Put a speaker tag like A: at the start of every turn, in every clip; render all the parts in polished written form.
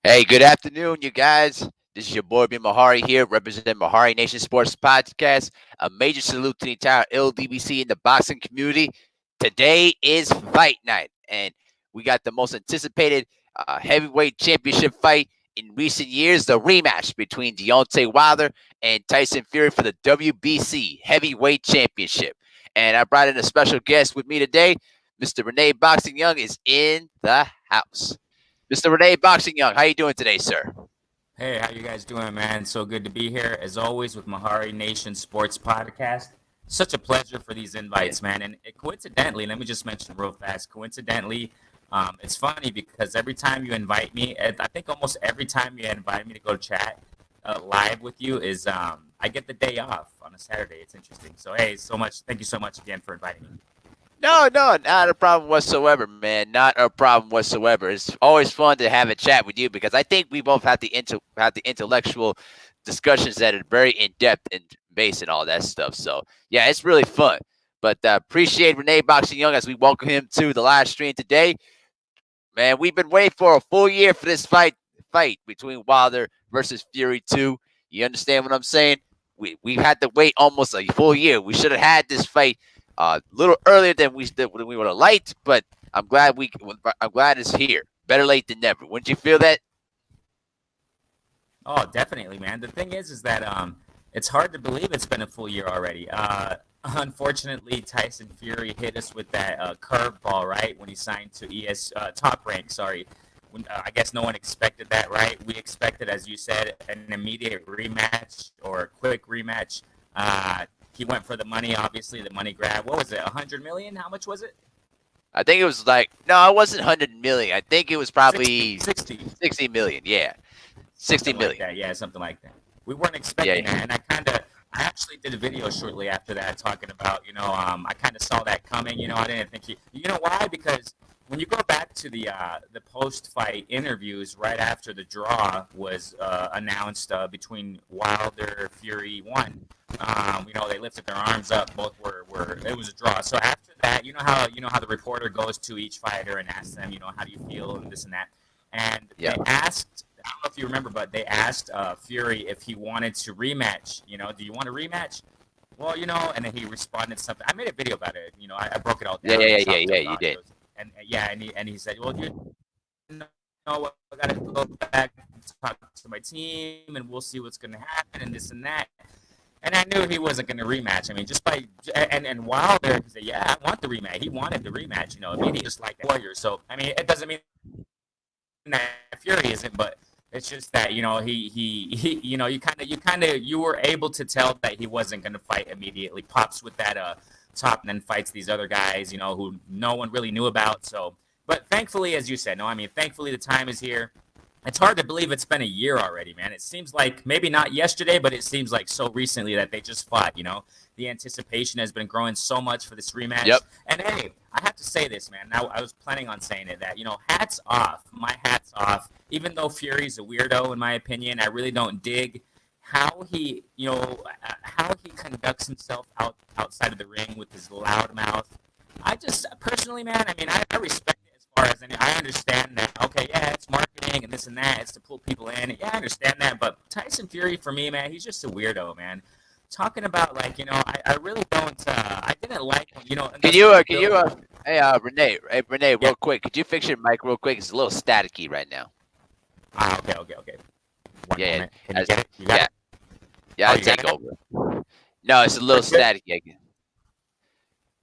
A: Hey, good afternoon, you guys. This is your boy, B. Mahari here, representing MehariNation Sports Podcast. A major salute to the entire LDBC and the boxing community. Today is fight night, and we got the most anticipated heavyweight championship fight in recent years, the rematch between Deontay Wilder and Tyson Fury for the WBC Heavyweight Championship. And I brought in a special guest with me today. Mr. Renee Boxing Young is in the house. Mr. Renee Boxing Young, how you doing today, sir?
B: Hey, how you guys doing, man? So good to be here, as always, with MehariNation Sports Podcast. Such a pleasure for these invites, man. And coincidentally, let me just mention real fast, coincidentally, it's funny because every time you invite me, I think almost every time you invite me to go chat live with you is I get the day off on a Saturday. It's interesting. So, hey, thank you so much again for inviting me.
A: No, not a problem whatsoever, man. Not a problem whatsoever. It's always fun to have a chat with you because I think we both have the intellectual discussions that are very in depth and based and all that stuff. So yeah, it's really fun. But appreciate Renee Boxing Young as we welcome him to the live stream today. Man, we've been waiting for a full year for this fight between Wilder versus Fury 2. You understand what I'm saying? We had to wait almost a full year. We should have had this fight a little earlier than we would have liked, but I'm glad it's here. Better late than never. Wouldn't you feel that?
B: Oh, definitely, man. The thing is that it's hard to believe it's been a full year already. Unfortunately, Tyson Fury hit us with that curveball, right, when he signed to Top Rank. Sorry. I guess no one expected that, right? We expected, as you said, an immediate rematch or a quick rematch. He went for the money, obviously, the money grab. What was it, 100 million? How much was it?
A: I think it was no, it wasn't 100 million. I think it was probably 60 million. Yeah, 60
B: something
A: million.
B: Like that. Yeah, something like that. We weren't expecting that, and I actually did a video shortly after that talking about, I kind of saw that coming. I didn't think you know why? Because when you go back to the post-fight interviews right after the draw was announced between Wilder, Fury won. They lifted their arms up. Both were it was a draw. So after that, you know how the reporter goes to each fighter and asks them, how do you feel and this and that. And they asked, I don't know if you remember, but they asked Fury if he wanted to rematch. Do you want a rematch? Well, and then he responded something. I made a video about it. I broke it all down.
A: Yeah, you did.
B: And he said, well, I got to go back and talk to my team, and we'll see what's going to happen, and this and that. And I knew he wasn't going to rematch. I mean, just by and Wilder said, yeah, I want the rematch. He wanted the rematch. He just liked the Warrior. So I mean, it doesn't mean that Fury isn't, but it's just that you were able to tell that he wasn't going to fight immediately. Pops with that top and then fights these other guys, who no one really knew about. So, but thankfully, as you said, thankfully the time is here. It's hard to believe it's been a year already, man. It seems like maybe not yesterday, but it seems like so recently that they just fought, The anticipation has been growing so much for this rematch.
A: Yep.
B: And, hey, I have to say this, man. Now, I was planning on saying it, that, hats off. My hat's off. Even though Fury's a weirdo, in my opinion, I really don't dig how he conducts himself outside of the ring with his loud mouth. I just, personally, man, I respect it as far as, I understand that, okay, yeah, it's marketing and this and that, it's to pull people in. Yeah, I understand that, but Tyson Fury, for me, man, he's just a weirdo, man. Talking about, I really don't, I didn't like,
A: Renee, real quick, could you fix your mic real quick? It's a little staticky right now.
B: Okay. One moment. Can you get it? You got it?
A: Yeah, I'll take over. No, it's a little staticky.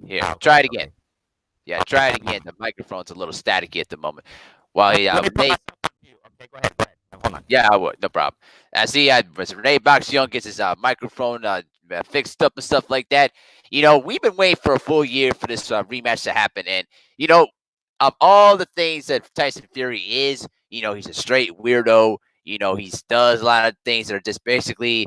A: Here, try it again. Yeah, try it again. The microphone's a little staticky at the moment. While
B: Okay, go ahead. Hold on.
A: Yeah, I would. No problem. I see Renee Box Young gets his microphone fixed up and stuff like that. We've been waiting for a full year for this rematch to happen. And, of all the things that Tyson Fury is, he's a straight weirdo. He does a lot of things that are just basically,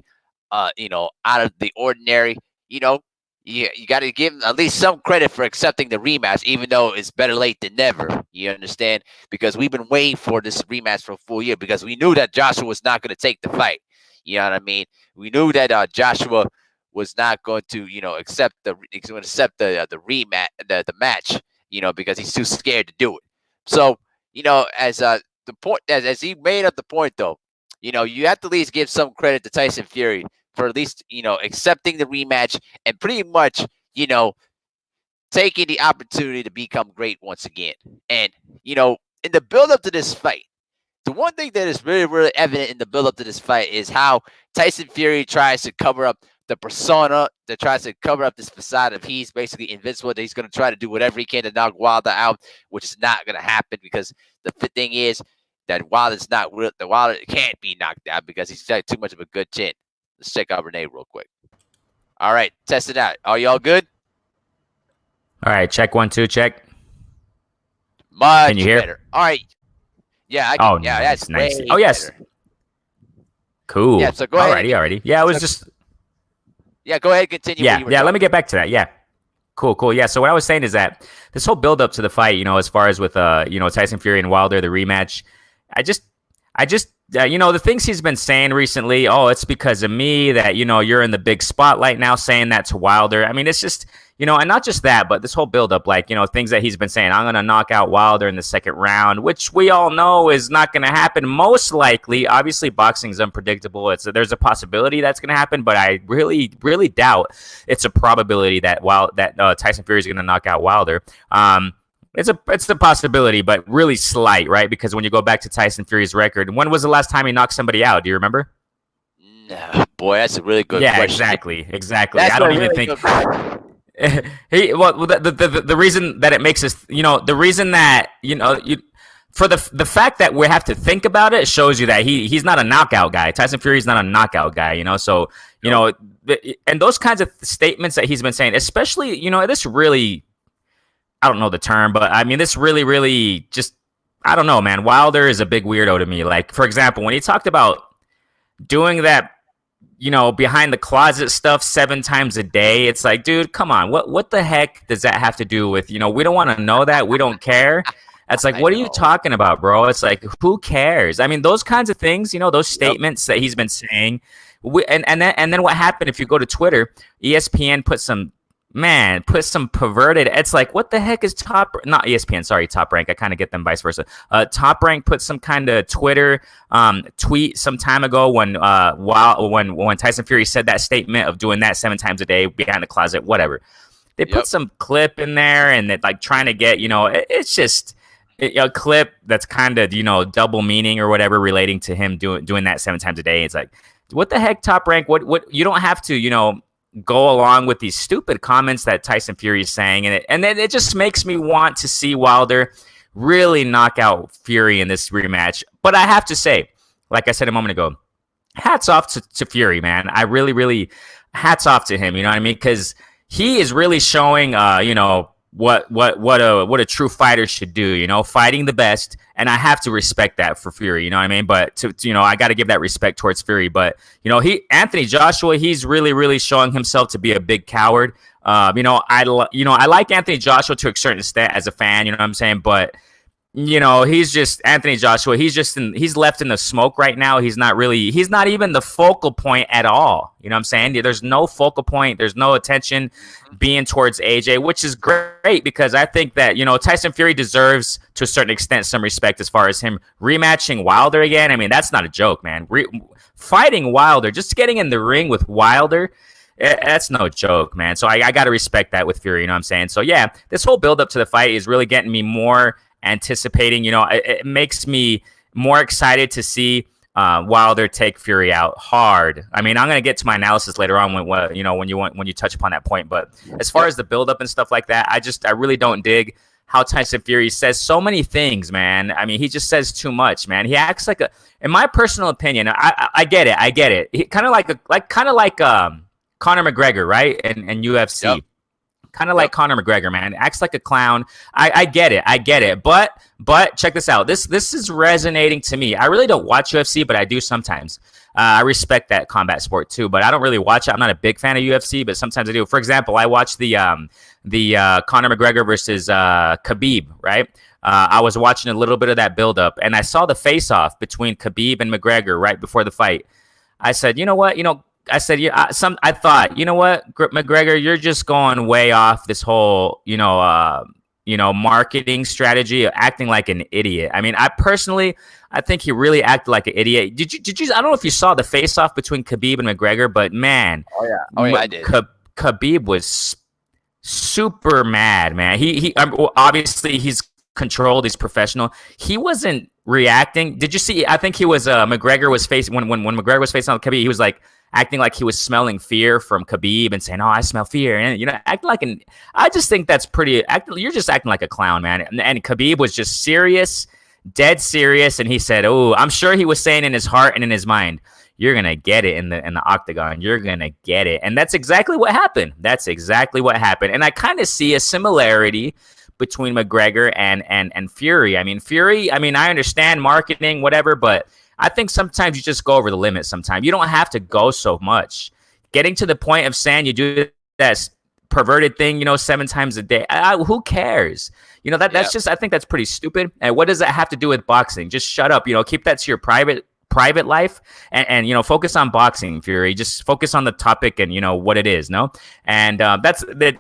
A: out of the ordinary. You got to give him at least some credit for accepting the rematch, even though it's better late than never. You understand? Because we've been waiting for this rematch for a full year because we knew that Joshua was not going to take the fight. You know what I mean? We knew that Joshua was not going to, accept the rematch, the match, because he's too scared to do it. So, as the point as he made up the point though, you have to at least give some credit to Tyson Fury for at least accepting the rematch and pretty much taking the opportunity to become great once again. And in the build up to this fight, the one thing that is really, really evident in the build up to this fight is how Tyson Fury tries to cover up the persona, that tries to cover up this facade of he's basically invincible, that he's going to try to do whatever he can to knock Wilder out, which is not going to happen because the thing is that Wilder's not real. The Wilder can't be knocked out because he's got too much of a good chin. Let's check out Renee real quick. All right, test it out. Are y'all good?
B: All right, check 1 2 check.
A: Much
B: Can you hear?
A: better. All right. Yeah, I can.
B: Oh,
A: yeah,
B: nice,
A: that's
B: nice.
A: way
B: Oh, yes.
A: better.
B: Cool.
A: Yeah, so go ahead.
B: Alrighty. Yeah, I was just.
A: Yeah, go ahead and continue.
B: Yeah. Let me get back to that. Yeah. Cool. Yeah. So what I was saying is that this whole build up to the fight, as far as with Tyson Fury and Wilder, the rematch, I just the things he's been saying recently. Oh, it's because of me that you're in the big spotlight now, saying that to Wilder. I mean, it's just and not just that, but this whole build up, like things that he's been saying. I'm gonna knock out Wilder in the second round, which we all know is not gonna happen. Most likely, obviously, boxing's unpredictable. There's a possibility that's gonna happen, but I really, really doubt it's a probability that Tyson Fury is gonna knock out Wilder. It's a possibility, but really slight, right? Because when you go back to Tyson Fury's record, when was the last time he knocked somebody out? Do you remember?
A: No, boy, that's a really good question.
B: Exactly.
A: That's
B: I don't
A: really
B: even think.
A: The
B: reason that it makes us, the reason that for the fact that we have to think about it shows you that he's not a knockout guy. Tyson Fury's not a knockout guy, So and those kinds of statements that he's been saying, especially this really. I don't know the term, but I mean, this really, really just, I don't know, man. Wilder is a big weirdo to me. Like, for example, when he talked about doing that, behind the closet stuff 7 times a day, it's like, dude, come on. What the heck does that have to do with, we don't want to know that. We don't care. It's like, what are you talking about, bro? It's like, who cares? I mean, those kinds of things, those statements that he's been saying. And then what happened if you go to Twitter, ESPN put some perverted. It's like, what the heck is not ESPN, sorry, Top Rank. I kind of get them vice versa. Top Rank put some kind of Twitter tweet some time ago when Tyson Fury said that statement of doing that 7 times a day behind the closet, whatever. They put some clip in there and they're like trying to get, it's just a clip that's kind of, double meaning or whatever relating to him doing that 7 times a day. It's like, what the heck, Top Rank? What you don't have to, go along with these stupid comments that Tyson Fury is saying, and then it just makes me want to see Wilder really knock out Fury in this rematch. But I have to say, like I said a moment ago, hats off to Fury, man. I really, really hats off to him. You know what I mean? Because he is really showing, what a true fighter should do. Fighting the best, and I have to respect that for Fury. You know what I mean? But I got to give that respect towards Fury. But Anthony Joshua, he's really, really showing himself to be a big coward. I like Anthony Joshua to a certain extent as a fan. You know what I'm saying? But he's just Anthony Joshua. He's left in the smoke right now. He's not even the focal point at all. You know what I'm saying? There's no focal point. There's no attention being towards AJ, which is great because I think that, Tyson Fury deserves to a certain extent some respect as far as him rematching Wilder again. I mean, that's not a joke, man. Fighting Wilder, just getting in the ring with Wilder, that's no joke, man. So I got to respect that with Fury. You know what I'm saying? So yeah, this whole build up to the fight is really getting me more anticipating. It makes me more excited to see Wilder take Fury out hard. I mean, I'm gonna get to my analysis later on when you touch upon that point. But as far as the build up and stuff like that, I really don't dig how Tyson Fury says so many things, man. I mean, he just says too much, man. He acts like in my personal opinion, I get it. He kind of like Conor McGregor, right? And UFC. Yep. Kind of like Conor McGregor, man. Acts like a clown. I get it. But check this out. This is resonating to me. I really don't watch UFC, but I do sometimes. I respect that combat sport too, but I don't really watch it. I'm not a big fan of UFC, but sometimes I do. For example, I watched the Conor McGregor versus Khabib, right? I was watching a little bit of that build-up, and I saw the face-off between Khabib and McGregor right before the fight. I said, you know what? I said, I thought, you know what, McGregor, you're just going way off this whole, marketing strategy of acting like an idiot. I mean, I think he really acted like an idiot. Did you? I don't know if you saw the face-off between Khabib and McGregor, but man,
A: Oh yeah, I did.
B: Khabib was super mad, man. Obviously he's controlled, he's professional. He wasn't reacting. Did you see? I think he was McGregor was facing when McGregor was facing on Khabib, he was like acting like he was smelling fear from Khabib and saying, "Oh, I smell fear," and acting like an. I just think that's pretty. You're just acting like a clown, man. And Khabib was just serious, dead serious, and he said, "Oh, I'm sure he was saying in his heart and in his mind, you're gonna get it in the octagon. You're gonna get it," and that's exactly what happened. And I kind of see a similarity between McGregor and Fury. I mean, Fury. I mean, I understand marketing, whatever, but I think sometimes you just go over the limit. Sometimes you don't have to go so much. Getting to the point of saying you do that perverted thing, 7 times a day. Who cares? That's just. I think that's pretty stupid. And what does that have to do with boxing? Just shut up. Keep that to your private life and focus on boxing, Fury. Just focus on the topic and what it is. No, and that's that.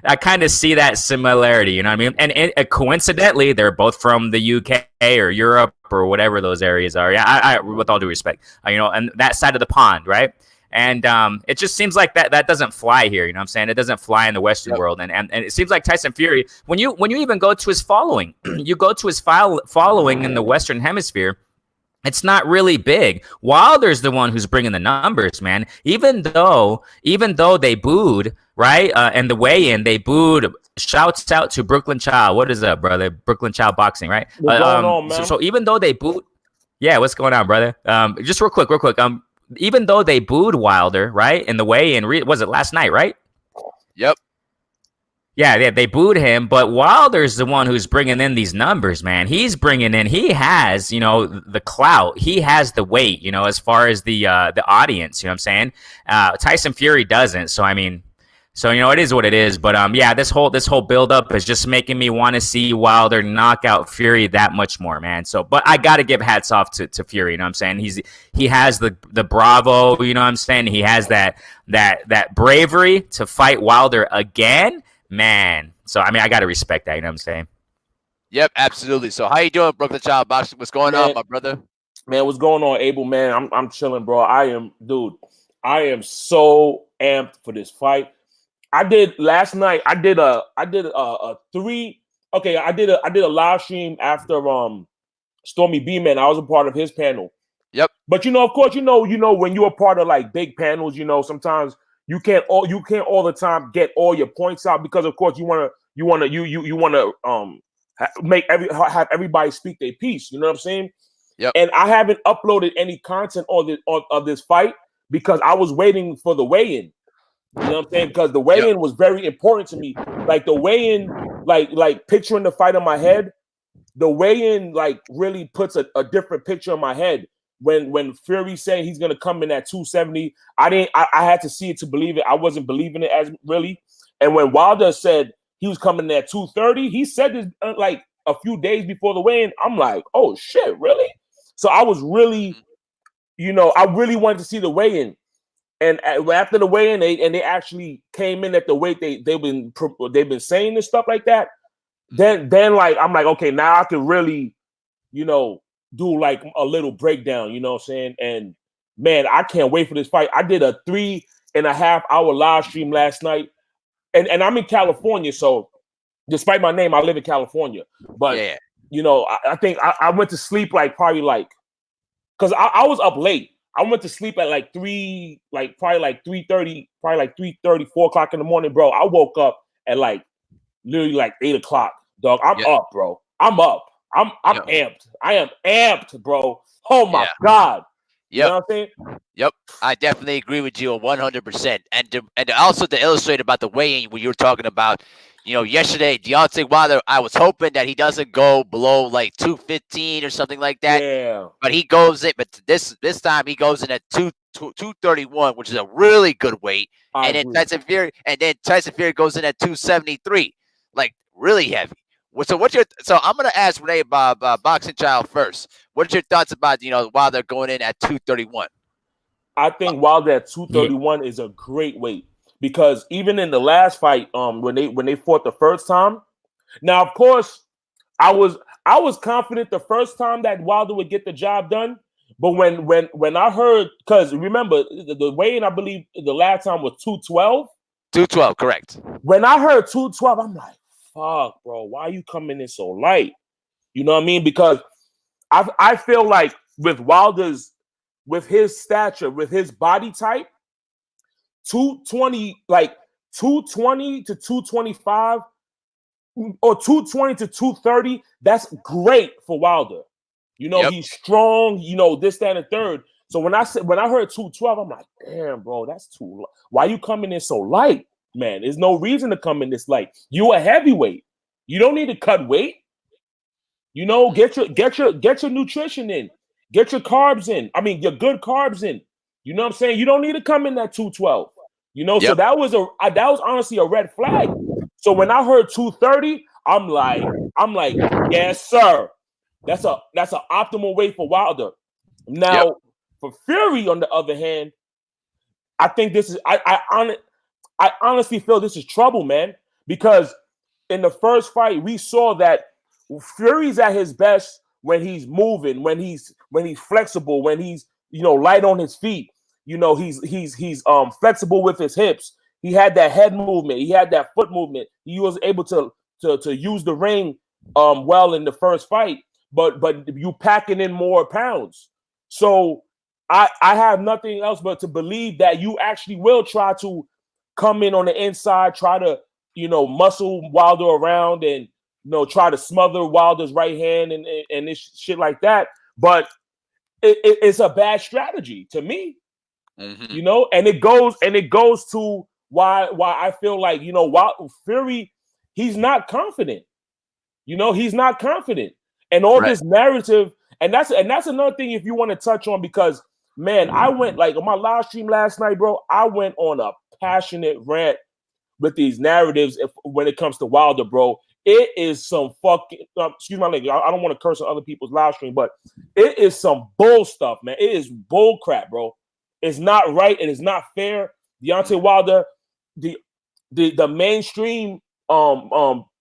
B: I kind of see that similarity. You know what I mean? And coincidentally, they're both from the UK or Europe or whatever those areas are. Yeah, I with all due respect, and that side of the pond, right? And it just seems like that doesn't fly here. You know what I'm saying? It doesn't fly in the Western world. And it seems like Tyson Fury, when you even go to his following, you go to his following in the Western Hemisphere, it's not really big. Wilder's the one who's bringing the numbers, man. Even though they booed, right? And the weigh-in, they booed. Shouts out to Brooklyn Child. What is up, brother? Brooklyn Child Boxing, right?
C: What's going on, man?
B: So even though they booed, yeah, what's going on, brother? Just real quick. Even though they booed Wilder, right? In the weigh-in, was it last night, right?
A: Yep.
B: Yeah, they booed him, but Wilder's the one who's bringing in these numbers, man. He has, the clout. He has the weight, as far as the audience, you know what I'm saying? Tyson Fury doesn't. So, I mean, it is what it is. But, this whole buildup is just making me want to see Wilder knock out Fury that much more, man. So, but I got to give hats off to Fury, you know what I'm saying? He has the bravo, you know what I'm saying? He has that bravery to fight Wilder again. Man, so I mean, I gotta respect that. You know what I'm saying?
A: Yep, absolutely. So, how you doing, Brooklyn Child Boxing? What's going on, my brother?
C: Man, what's going on, Abel? Man, I'm chilling, bro. I am so amped for this fight. I did last night. I did a three. Okay, I did a live stream after Stormy B, man. I was a part of his panel.
A: Yep.
C: But of course, when you're a part of like big panels, sometimes. You can't all the time get all your points out because of course you want to have everybody speak their piece. You know what I'm saying?
A: Yep.
C: And I haven't uploaded any content of this fight because I was waiting for the weigh-in. You know what I'm saying? Because the weigh-in was very important to me. Like the weigh-in, like picturing the fight in my head, the weigh-in like really puts a different picture in my head. When Fury said he's gonna come in at 270, I had to see it to believe it. I wasn't believing it as really. And when Wilder said he was coming in at 230, he said this like a few days before the weigh-in. I'm like, oh shit, really? So I was really, I really wanted to see the weigh-in. And after the weigh-in, they actually came in at the weight they've been saying and stuff like that. Then like I'm like, okay, now I can really, do like a little breakdown, you know what I'm saying? And man, I can't wait for this fight. I did a 3.5 hour live stream last night, and I'm in California, so despite my name, I live in California. But I think I went to sleep probably because I was up late. I went to sleep at like 3:30, probably like 3:30, 4 o'clock in the morning, bro. I woke up at literally 8 o'clock, dog. I'm up, bro. I'm up. I'm amped. I am amped, bro. Oh my God.
A: Yep.
C: You know what I'm saying?
A: Yep. I definitely agree with you 100%. And also to illustrate about the weigh-in when you were talking about, yesterday, Deontay Wilder, I was hoping that he doesn't go below like 215 or something like that.
C: Yeah.
A: But he goes in, but this time he goes in at 231, which is a really good weight. Then Tyson Fury goes in at 273, like really heavy. So I'm gonna ask Renee Bob Boxing Child first. What's your thoughts about Wilder going in at 231?
C: I think Wilder at 231 is a great weight because even in the last fight, when they fought the first time, Now, of course, I was confident the first time that Wilder would get the job done. But when I heard, because remember the weigh-in, I believe the last time was 212.
A: 212, correct.
C: When I heard 212, I'm like, fuck, bro, why are you coming in so light? You know what I mean? Because I feel like with Wilder's, with his stature, with his body type, 220, like 220 to 225 or 220 to 230, that's great for Wilder. You know, he's strong, you know, this, that, and third. So when I heard 212, I'm like, damn, bro, that's too light. Why you coming in so light, man? There's no reason to come in this light. You a heavyweight. You don't need to cut weight. You know, get your nutrition in. Get your carbs in. I mean, your good carbs in. You know what I'm saying? You don't need to come in at 212. You know, so that was honestly a red flag. So when I heard 230, I'm like, yes, sir. That's an optimal weight for Wilder. Now, for Fury, on the other hand, I think this is I honestly feel this is trouble, man. Because in the first fight, we saw that Fury's at his best when he's moving, when he's flexible, when he's, you know, light on his feet. You know, he's flexible with his hips. He had that head movement. He had that foot movement. He was able to use the ring well in the first fight. But you packing in more pounds. So I have nothing else but to believe that you actually will try to come in on the inside, try to, you know, muscle Wilder around and, you know, try to smother Wilder's right hand and this shit like that. But it's a bad strategy to me. You know, and it goes to why I feel like, you know, Fury, he's not confident. You know, he's not confident. And all this narrative, and that's another thing if you want to touch on, because man, I went, like, on my live stream last night, bro, I went on a passionate rant with these narratives when it comes to Wilder, bro. It is some fucking excuse my language. I don't want to curse on other people's live stream, but it is some bull stuff, man. It is bull crap, bro. It's not right. It is not fair. Deontay Wilder, the mainstream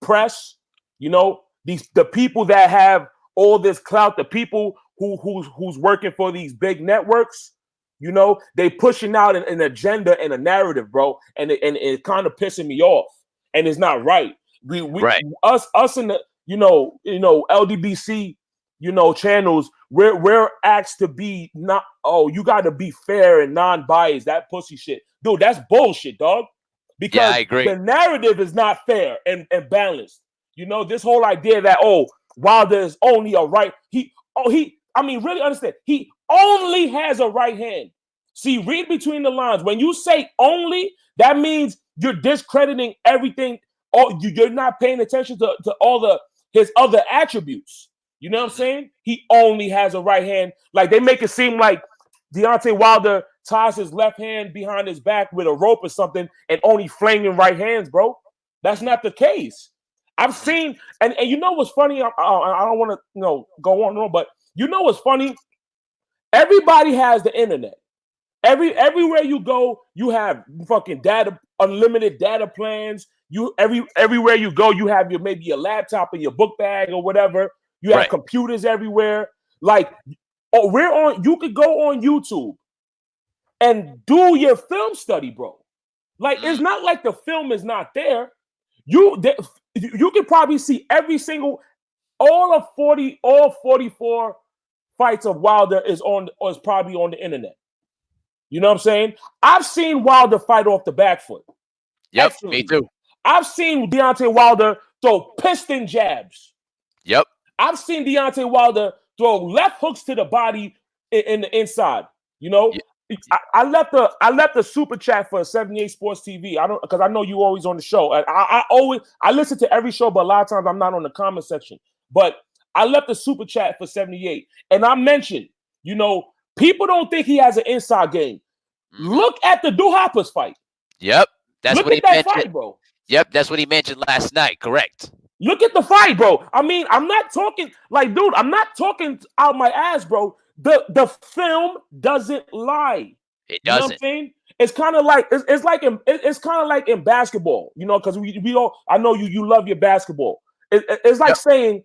C: press, you know, the people that have all this clout, the people who's working for these big networks, you know, they pushing out an agenda and a narrative, bro, and it kind of pissing me off, and it's not right. Us in the you know LDBC, you know, channels, we're asked to be not. Oh, you got to be fair and non-biased. That pussy shit, dude. That's bullshit, dog. Because
A: I agree.
C: The narrative is not fair and balanced. You know, this whole idea that, oh, Wilder is only a right. I mean, really understand. He only has a right hand. See, read between the lines. When you say only, that means you're discrediting everything. You're not paying attention to all his other attributes. You know what I'm saying? He only has a right hand. Like, they make it seem like Deontay Wilder ties his left hand behind his back with a rope or something and only flinging right hands, bro. That's not the case. I've seen, and you know what's funny? I don't want to go on and on, but you know what's funny? Everybody has the internet. Everywhere you go, you have fucking data, unlimited data plans. Everywhere you go, you have maybe your laptop in your book bag or whatever. You have computers everywhere. Like, you could go on YouTube and do your film study, bro. Like, it's not like the film is not there. You can probably see all 44 fights of Wilder is probably on the internet. You know what I'm saying? I've seen Wilder fight off the back foot.
A: Yep,
C: Excellently.
A: me too.
C: I've seen Deontay Wilder throw piston jabs.
A: Yep.
C: I've seen Deontay Wilder throw left hooks to the body in the inside. You know, I left the super chat for 78 Sports TV. Because I know you always on the show. I listen to every show, but a lot of times I'm not on the comment section. But I left the super chat for 78, and I mentioned, you know, people don't think he has an inside game. Look at the Duhaupas fight.
A: Yep, that's
C: Look
A: what
C: at
A: he
C: that
A: mentioned.
C: fight, bro.
A: Yep, that's what he mentioned last night. Correct.
C: Look at the fight, bro. I mean, I'm not talking like, dude, I'm not talking out my ass, bro. The film doesn't lie.
A: It doesn't.
C: You know what I'm saying? It's kind of like it's kind of like in basketball, you know, because we all, I know you love your basketball. It's like saying,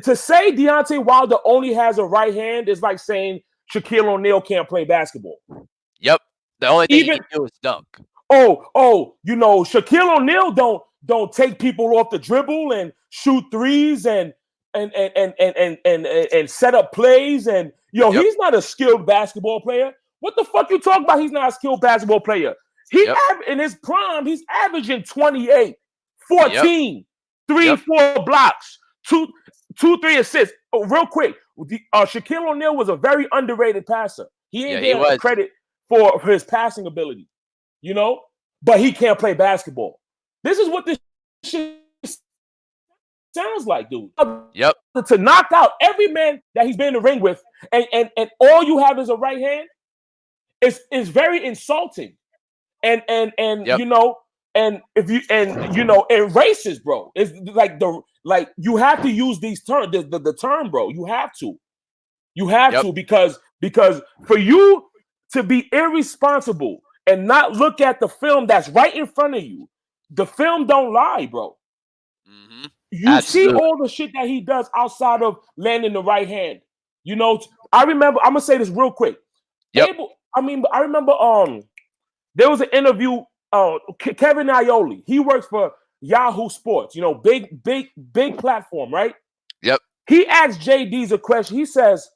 C: to say Deontay Wilder only has a right hand is like saying Shaquille O'Neal can't play basketball.
A: Yep. The only thing he can do is dunk.
C: Shaquille O'Neal don't take people off the dribble and shoot threes and set up plays he's not a skilled basketball player. What the fuck you talking about? He's not a skilled basketball player. In his prime, he's averaging 28, 14, 3, 4 blocks, 2, 3 assists. Oh, real quick, Shaquille O'Neal was a very underrated passer. He ain't getting credit for his passing ability, but he can't play basketball. This is what this shit sounds like, dude.
A: Yep.
C: To knock out every man that he's been in the ring with, and all you have is a right hand, is very insulting. And if you and racist, bro. It's like you have to use these terms, the term, bro. You have to because for you to be irresponsible and not look at the film that's right in front of you, the film don't lie, bro.
A: Mm-hmm.
C: You see all the shit that he does outside of landing the right hand. I remember. I'm gonna say this real quick.
A: Yep.
C: I remember. There was an interview. Kevin Aioli. He works for Yahoo Sports. Big platform, right?
A: Yep.
C: He asked JD's a question. He says,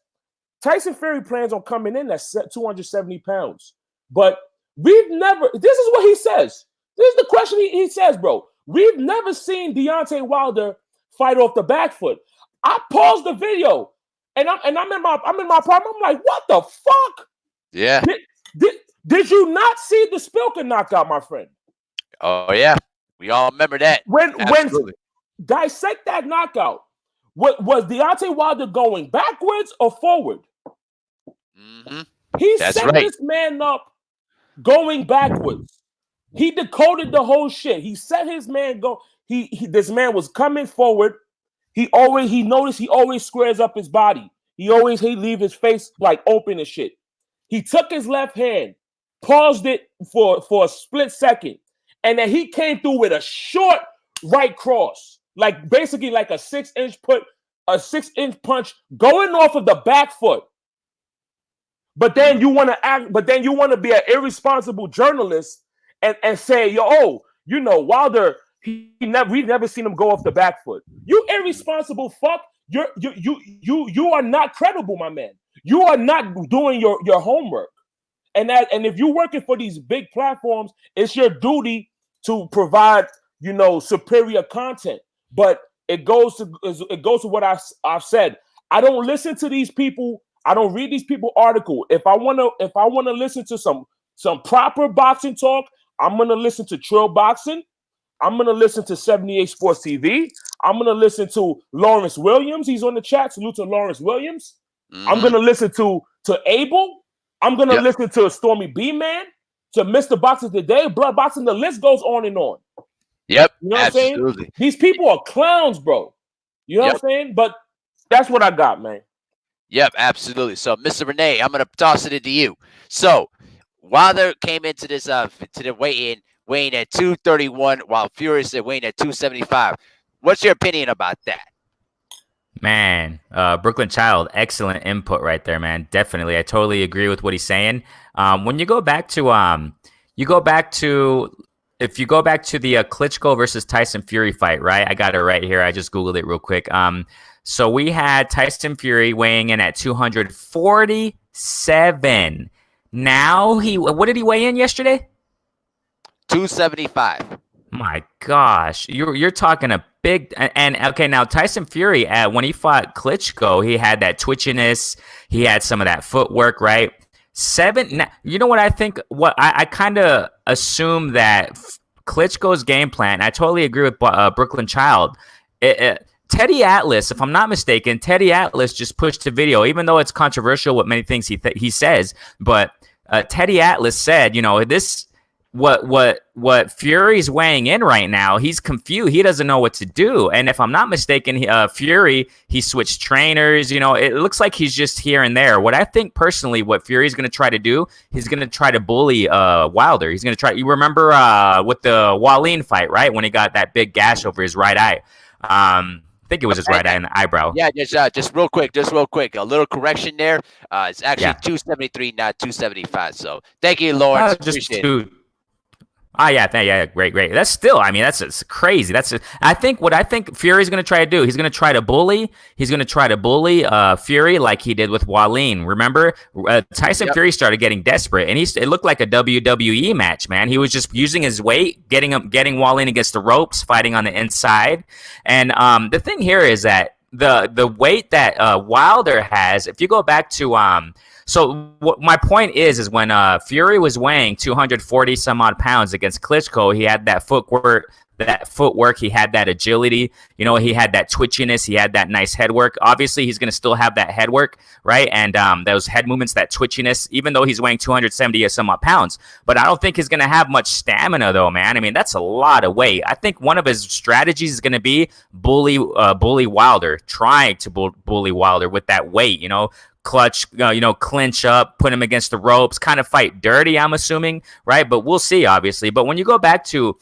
C: Tyson Fury plans on coming in at 270 pounds, but we've never. This is what he says. This is the question he says, bro. We've never seen Deontay Wilder fight off the back foot. I paused the video, and I'm in my problem. I'm like, what the fuck?
A: Yeah.
C: Did you not see the Spilker knockout, my friend?
A: Oh yeah, we all remember that.
C: When dissect that knockout, what was Deontay Wilder going backwards or forward?
A: Mm-hmm.
C: He set this man up going backwards. He decoded the whole shit. He set his man go. This man was coming forward. He noticed he always squares up his body. He leave his face like open and shit. He took his left hand, paused it for a split second, and then he came through with a short right cross, like basically like a 6-inch punch going off of the back foot. But then you want to be an irresponsible journalist and say, Wilder, we've never seen him go off the back foot. You irresponsible fuck. You are not credible, my man. You are not doing your homework. And if you're working for these big platforms, it's your duty to provide, superior content. But it goes to what I've said. I don't listen to these people. I don't read these people article. If I wanna listen to some proper boxing talk, I'm gonna listen to Trill Boxing. I'm gonna listen to 78 Sports TV. I'm gonna listen to Lawrence Williams. He's on the chat. Salute to Lawrence Williams. Mm-hmm. I'm gonna listen to Abel. I'm gonna listen to Stormy B Man, to Mr. Boxing Today, Blood Boxing. The list goes on and on.
A: Yep.
C: You know what I'm saying? These people are clowns, bro. You know what I'm saying? But that's what I got, man.
A: Yep, absolutely. So, Mr. Renee, I'm gonna toss it into you. So, Wilder came into this to the weighing at 231, while Fury said weighing at 275. What's your opinion about that?
B: Man, Brooklyn Child, excellent input right there, man. Definitely, I totally agree with what he's saying. When you go back to the Klitschko versus Tyson Fury fight, right? I got it right here. I just Googled it real quick. So we had Tyson Fury weighing in at 247. Now what did he weigh in yesterday?
A: 275.
B: My gosh, you're talking a big and okay. Now Tyson Fury, when he fought Klitschko, he had that twitchiness. He had some of that footwork, right? You know what I think? What I kind of assume that Klitschko's game plan. I totally agree with Brooklyn Child. Teddy Atlas, if I'm not mistaken, Teddy Atlas just pushed the video, even though it's controversial with many things he says. But Teddy Atlas said, this what Fury's weighing in right now. He's confused. He doesn't know what to do. And if I'm not mistaken, Fury, he switched trainers. It looks like he's just here and there. What I think personally, what Fury's going to try to do, he's going to try to bully Wilder. He's going to try. You remember with the Wallin fight, right? When he got that big gash over his right eye. I think it was just right in the eyebrow.
A: Yeah, just real quick, a little correction there. It's actually 273, not 275. So thank you, Lawrence.
B: Just
A: Appreciate
B: two.
A: it.
B: Yeah, great. That's still, I mean, that's crazy. I think Fury's going to try to do. He's going to try to bully. He's going to try to bully Fury like he did with Wallin. Remember, Tyson Fury started getting desperate, and it looked like a WWE match, man. He was just using his weight, getting Wallin against the ropes, fighting on the inside. And the thing here is that the weight that Wilder has, if you go back to so what my point is when Fury was weighing 240 some odd pounds against Klitschko, he had that footwork, he had that agility, he had that twitchiness, he had that nice head work. Obviously, he's going to still have that head work, right? And those head movements, that twitchiness, even though he's weighing 270 some odd pounds. But I don't think he's going to have much stamina, though, man. I mean, that's a lot of weight. I think one of his strategies is going to be bully Wilder, trying to bully Wilder with that weight, clutch, clinch up, put him against the ropes, kind of fight dirty, I'm assuming, right? But we'll see, obviously. But when you go back to,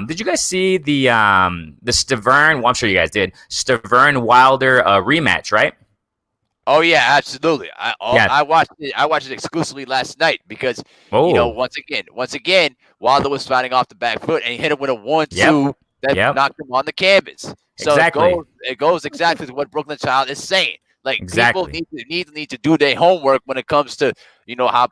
B: did you guys see the Stavern? Well, I'm sure you guys did. Stavern Wilder rematch, right?
A: Oh yeah, absolutely. I watched it exclusively last night because once again, Wilder was fighting off the back foot and he hit him with a 1-2 that knocked him on the canvas. So
B: exactly.
A: it goes exactly to what Brooklyn Child is saying. Like people need to do their homework when it comes to how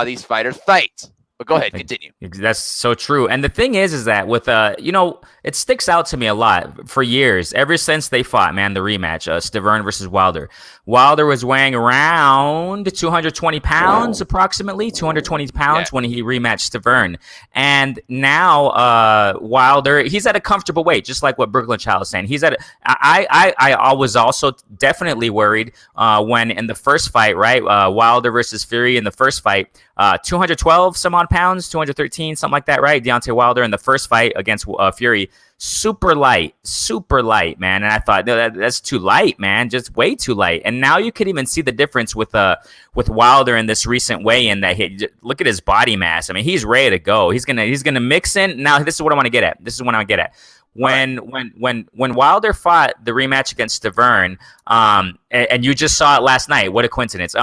A: these fighters fight. But go ahead, continue.
B: That's so true. And the thing is that with it sticks out to me a lot for years, ever since they fought, man, the rematch, Stavern versus Wilder. Wilder was weighing around 220 pounds, approximately 220 pounds when he rematched Stavern. And now Wilder, he's at a comfortable weight, just like what Brooklyn Child is saying. He's at I was also definitely worried when in the first fight, right? Wilder versus Fury in the first fight, 212 some odd pounds, 213, something like that, right? Deontay Wilder in the first fight against Fury, super light, man. And I thought, no, that's too light, man, just way too light. And now you could even see the difference with Wilder in this recent weigh-in that hit. Look at his body mass. I mean, he's ready to go. He's gonna mix in. Now, this is what I want to get at. When Wilder fought the rematch against Stavern, and you just saw it last night. What a coincidence.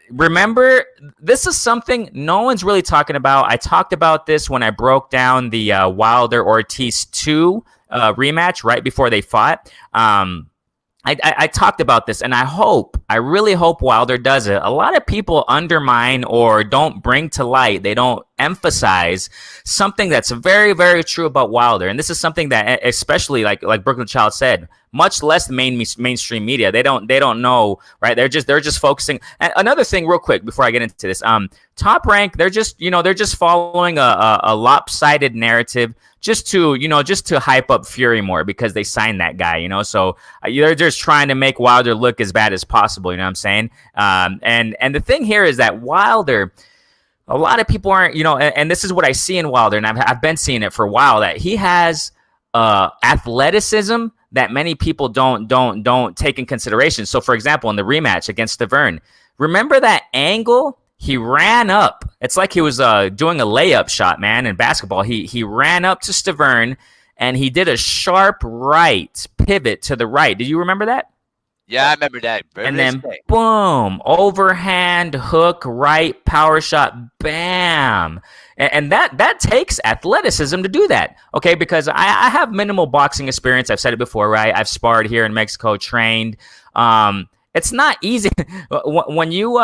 B: Remember, this is something no one's really talking about. I talked about this when I broke down the Wilder Ortiz 2 rematch right before they fought. I talked about this, and I really hope Wilder does it. A lot of people undermine or don't bring to light, they don't emphasize something that's very, very true about Wilder. And this is something that, especially like Brooklyn Child said, much less the mainstream media. They don't know, right? They're just focusing. And another thing, real quick, before I get into this, Top Rank, they're just following a lopsided narrative just to hype up Fury more because they signed that guy, So they're just trying to make Wilder look as bad as possible. You know what I'm saying? And the thing here is that Wilder, a lot of people aren't, and this is what I see in Wilder, and I've been seeing it for a while, that he has athleticism that many people don't take in consideration. So, for example, in the rematch against Stavern, remember that angle? He ran up. It's like he was doing a layup shot, man, in basketball. He ran up to Stavern, and he did a sharp right pivot to the right. Did you remember that?
A: Yeah, I remember that.
B: And then, boom, overhand hook, right, power shot, bam. And that takes athleticism to do that, okay? Because I have minimal boxing experience. I've said it before, right? I've sparred here in Mexico, trained. It's not easy when you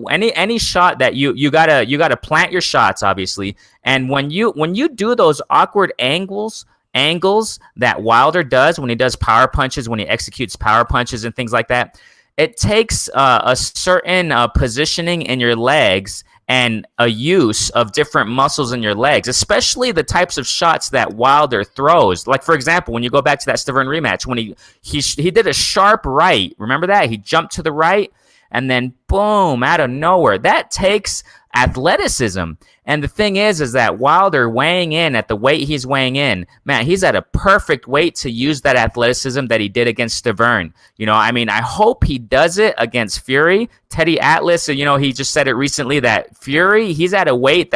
B: any shot that you gotta plant your shots, obviously. And when you do those awkward angles that Wilder does when he does power punches, when he executes power punches and things like that, it takes a certain positioning in your legs and a use of different muscles in your legs, especially the types of shots that Wilder throws. Like, for example, when you go back to that Stavern rematch, when he did a sharp right, remember that? He jumped to the right, and then boom, out of nowhere. That takes athleticism. And the thing is that Wilder weighing in at the weight he's weighing in, man, he's at a perfect weight to use that athleticism that he did against Stavern. I hope he does it against Fury. Teddy Atlas, he just said it recently that Fury, he's at a weight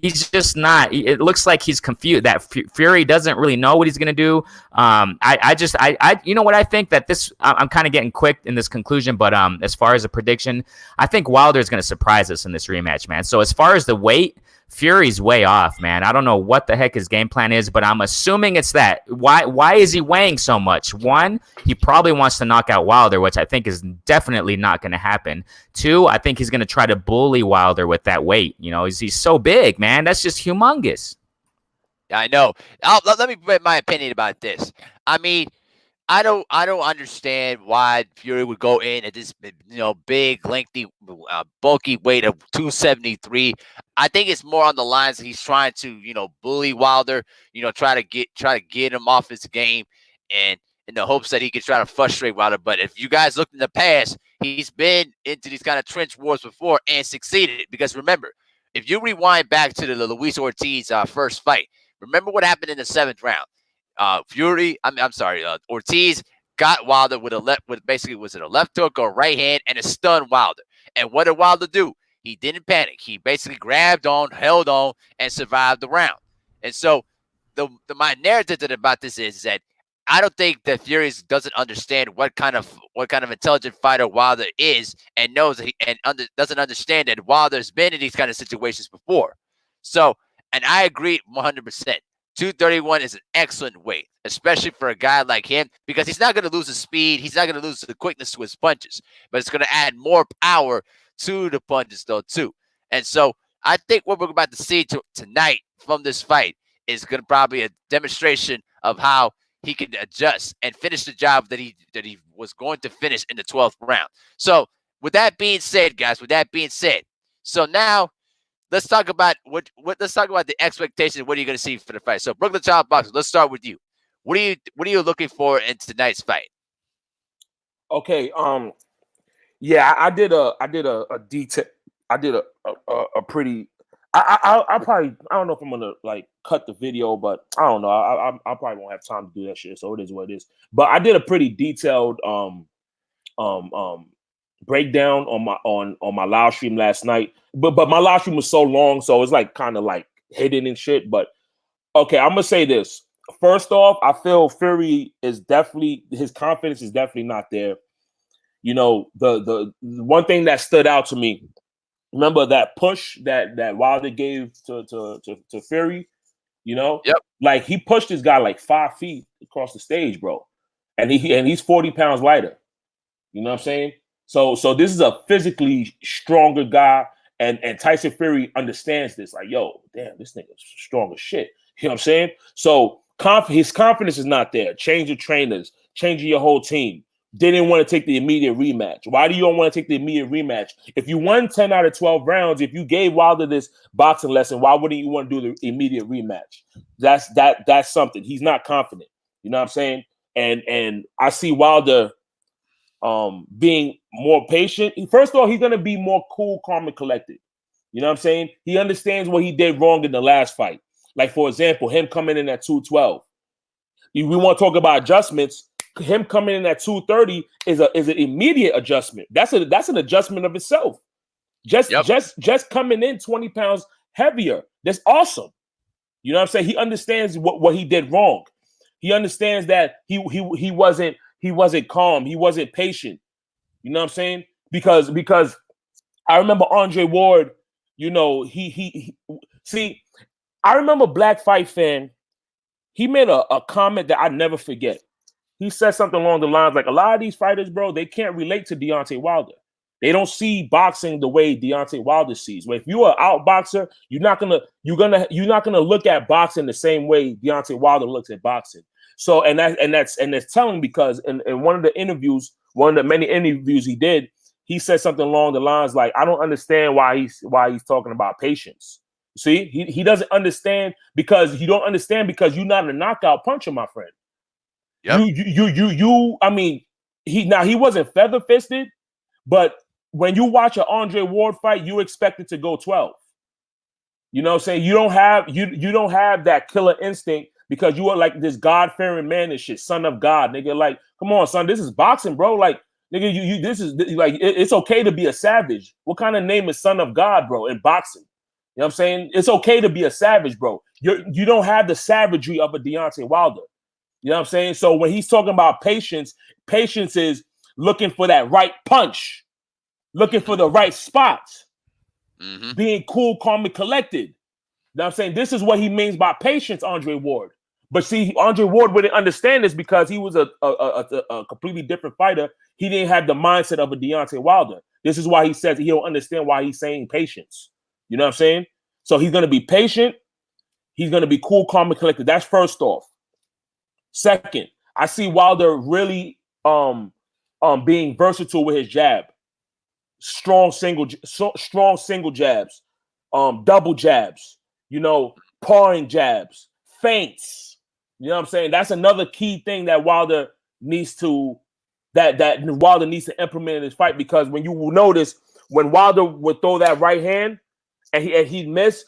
B: he's just not. It looks like he's confused. That Fury doesn't really know what he's gonna do. You know what I think that this. I'm kind of getting quick in this conclusion, but as far as a prediction, I think Wilder is gonna surprise us in this rematch, man. So as far as the weight, Fury's way off, man. I don't know what the heck his game plan is, but I'm assuming it's that. Why is he weighing so much? One, he probably wants to knock out Wilder, which I think is definitely not going to happen. Two, I think he's going to try to bully Wilder with that weight. You know, he's so big, man. That's just humongous.
A: I know. Let me put my opinion about this. I mean, I don't understand why Fury would go in at this, big, lengthy, bulky weight of 273. I think it's more on the lines he's trying to, bully Wilder, try to get him off his game, and in the hopes that he could try to frustrate Wilder. But if you guys look in the past, he's been into these kind of trench wars before and succeeded. Because remember, if you rewind back to the Luis Ortiz first fight, remember what happened in the 7th round. Ortiz got Wilder with a left, was it a left hook or right hand, and it stunned Wilder. And what did Wilder do? He didn't panic. He basically grabbed on, held on, and survived the round. And so, my narrative about this is that I don't think that Fury doesn't understand what kind of intelligent fighter Wilder is, and knows that doesn't understand that Wilder's been in these kind of situations before. So, and I agree 100%. 231 is an excellent weight, especially for a guy like him, because he's not going to lose the speed. He's not going to lose the quickness to his punches, but it's going to add more power to the punches, though, too. And so I think what we're about to see tonight from this fight is going to probably a demonstration of how he can adjust and finish the job that he was going to finish in the 12th round. So with that being said, guys, so now let's talk about let's talk about the expectations. What are you going to see for the fight? So Brooklyn Child Boxing, let's start with you. What are you looking for in tonight's fight?
C: Okay. Yeah, I did a detail. I did a pretty. I probably, I don't know if I'm gonna like cut the video, but I don't know. I probably won't have time to do that shit. So it is what it is. But I did a pretty detailed breakdown on my live stream last night. But my live stream was so long, so it's like kind of like hidden and shit. But okay, I'm gonna say this. First off, I feel Fury is definitely, his confidence is definitely not there. The one thing that stood out to me, remember that push that Wilder gave to Fury,
A: Yep.
C: Like he pushed this guy like 5 feet across the stage, bro. And he's 40 pounds lighter. You know what I'm saying? So this is a physically stronger guy, and Tyson Fury understands this. Like, yo, damn, this nigga's strong as shit. You know what I'm saying? So his confidence is not there. Change your trainers, changing your whole team. Didn't want to take the immediate rematch. Why do you don't want to take the immediate rematch? If you won 10 out of 12 rounds, if you gave Wilder this boxing lesson, why wouldn't you want to do the immediate rematch? That's something. He's not confident. You know what I'm saying? And I see Wilder being more patient. First of all, he's going to be more cool, calm, and collected. You know what I'm saying? He understands what he did wrong in the last fight. Like, for example, him coming in at 212. We want to talk about adjustments. Him coming in at 230 is an immediate adjustment. That's an adjustment of itself. Just coming in 20 pounds heavier. That's awesome. You know what I'm saying? He understands what he did wrong. He understands that he wasn't calm. He wasn't patient. You know what I'm saying? Because I remember Andre Ward, I remember Black Fight Fan, he made a comment that I never forget. He said something along the lines like, a lot of these fighters, bro, they can't relate to Deontay Wilder. They don't see boxing the way Deontay Wilder sees. But if you're an outboxer, you're not gonna look at boxing the same way Deontay Wilder looks at boxing. So and that's telling, because in one of the interviews, one of the many interviews he did, he said something along the lines like, I don't understand why he's talking about patience. See, he doesn't understand because you don't understand because you're not a knockout puncher, my friend. Yep. I mean, he wasn't feather fisted, but when you watch an Andre Ward fight, you expect it to go 12. You know what I'm saying? You don't have that killer instinct because you are like this God-fearing man and shit, son of God, nigga. Like, come on, son, this is boxing, bro. Like, nigga, this is like, it's okay to be a savage. What kind of name is son of God, bro, in boxing? You know what I'm saying? It's okay to be a savage, bro. You don't have the savagery of a Deontay Wilder. You know what I'm saying? So when he's talking about patience, patience is looking for that right punch, looking for the right spots, being cool, calm, and collected. You know what I'm saying? This is what he means by patience, Andre Ward. But see, Andre Ward wouldn't understand this because he was a completely different fighter. He didn't have the mindset of a Deontay Wilder. This is why he says he don't understand why he's saying patience. You know what I'm saying? So he's going to be patient. He's going to be cool, calm, and collected. That's first off. Second, I see Wilder really being versatile with his jab. Strong single jabs, double jabs, pawing jabs, feints. You know what I'm saying? That's another key thing that Wilder needs to implement in his fight, because when you will notice when Wilder would throw that right hand and he'd miss,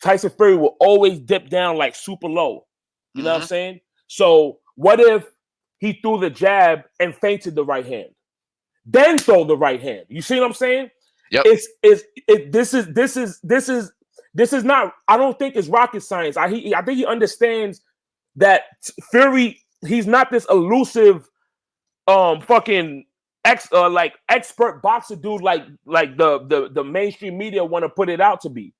C: Tyson Fury will always dip down like super low. You know what I'm saying? So what if he threw the jab and feinted the right hand, then throw the right hand? You see what I'm saying?
A: Yep.
C: This is not. I don't think it's rocket science. I think he understands that Fury, he's not this elusive, fucking expert boxer dude like the mainstream media want to put it out to be.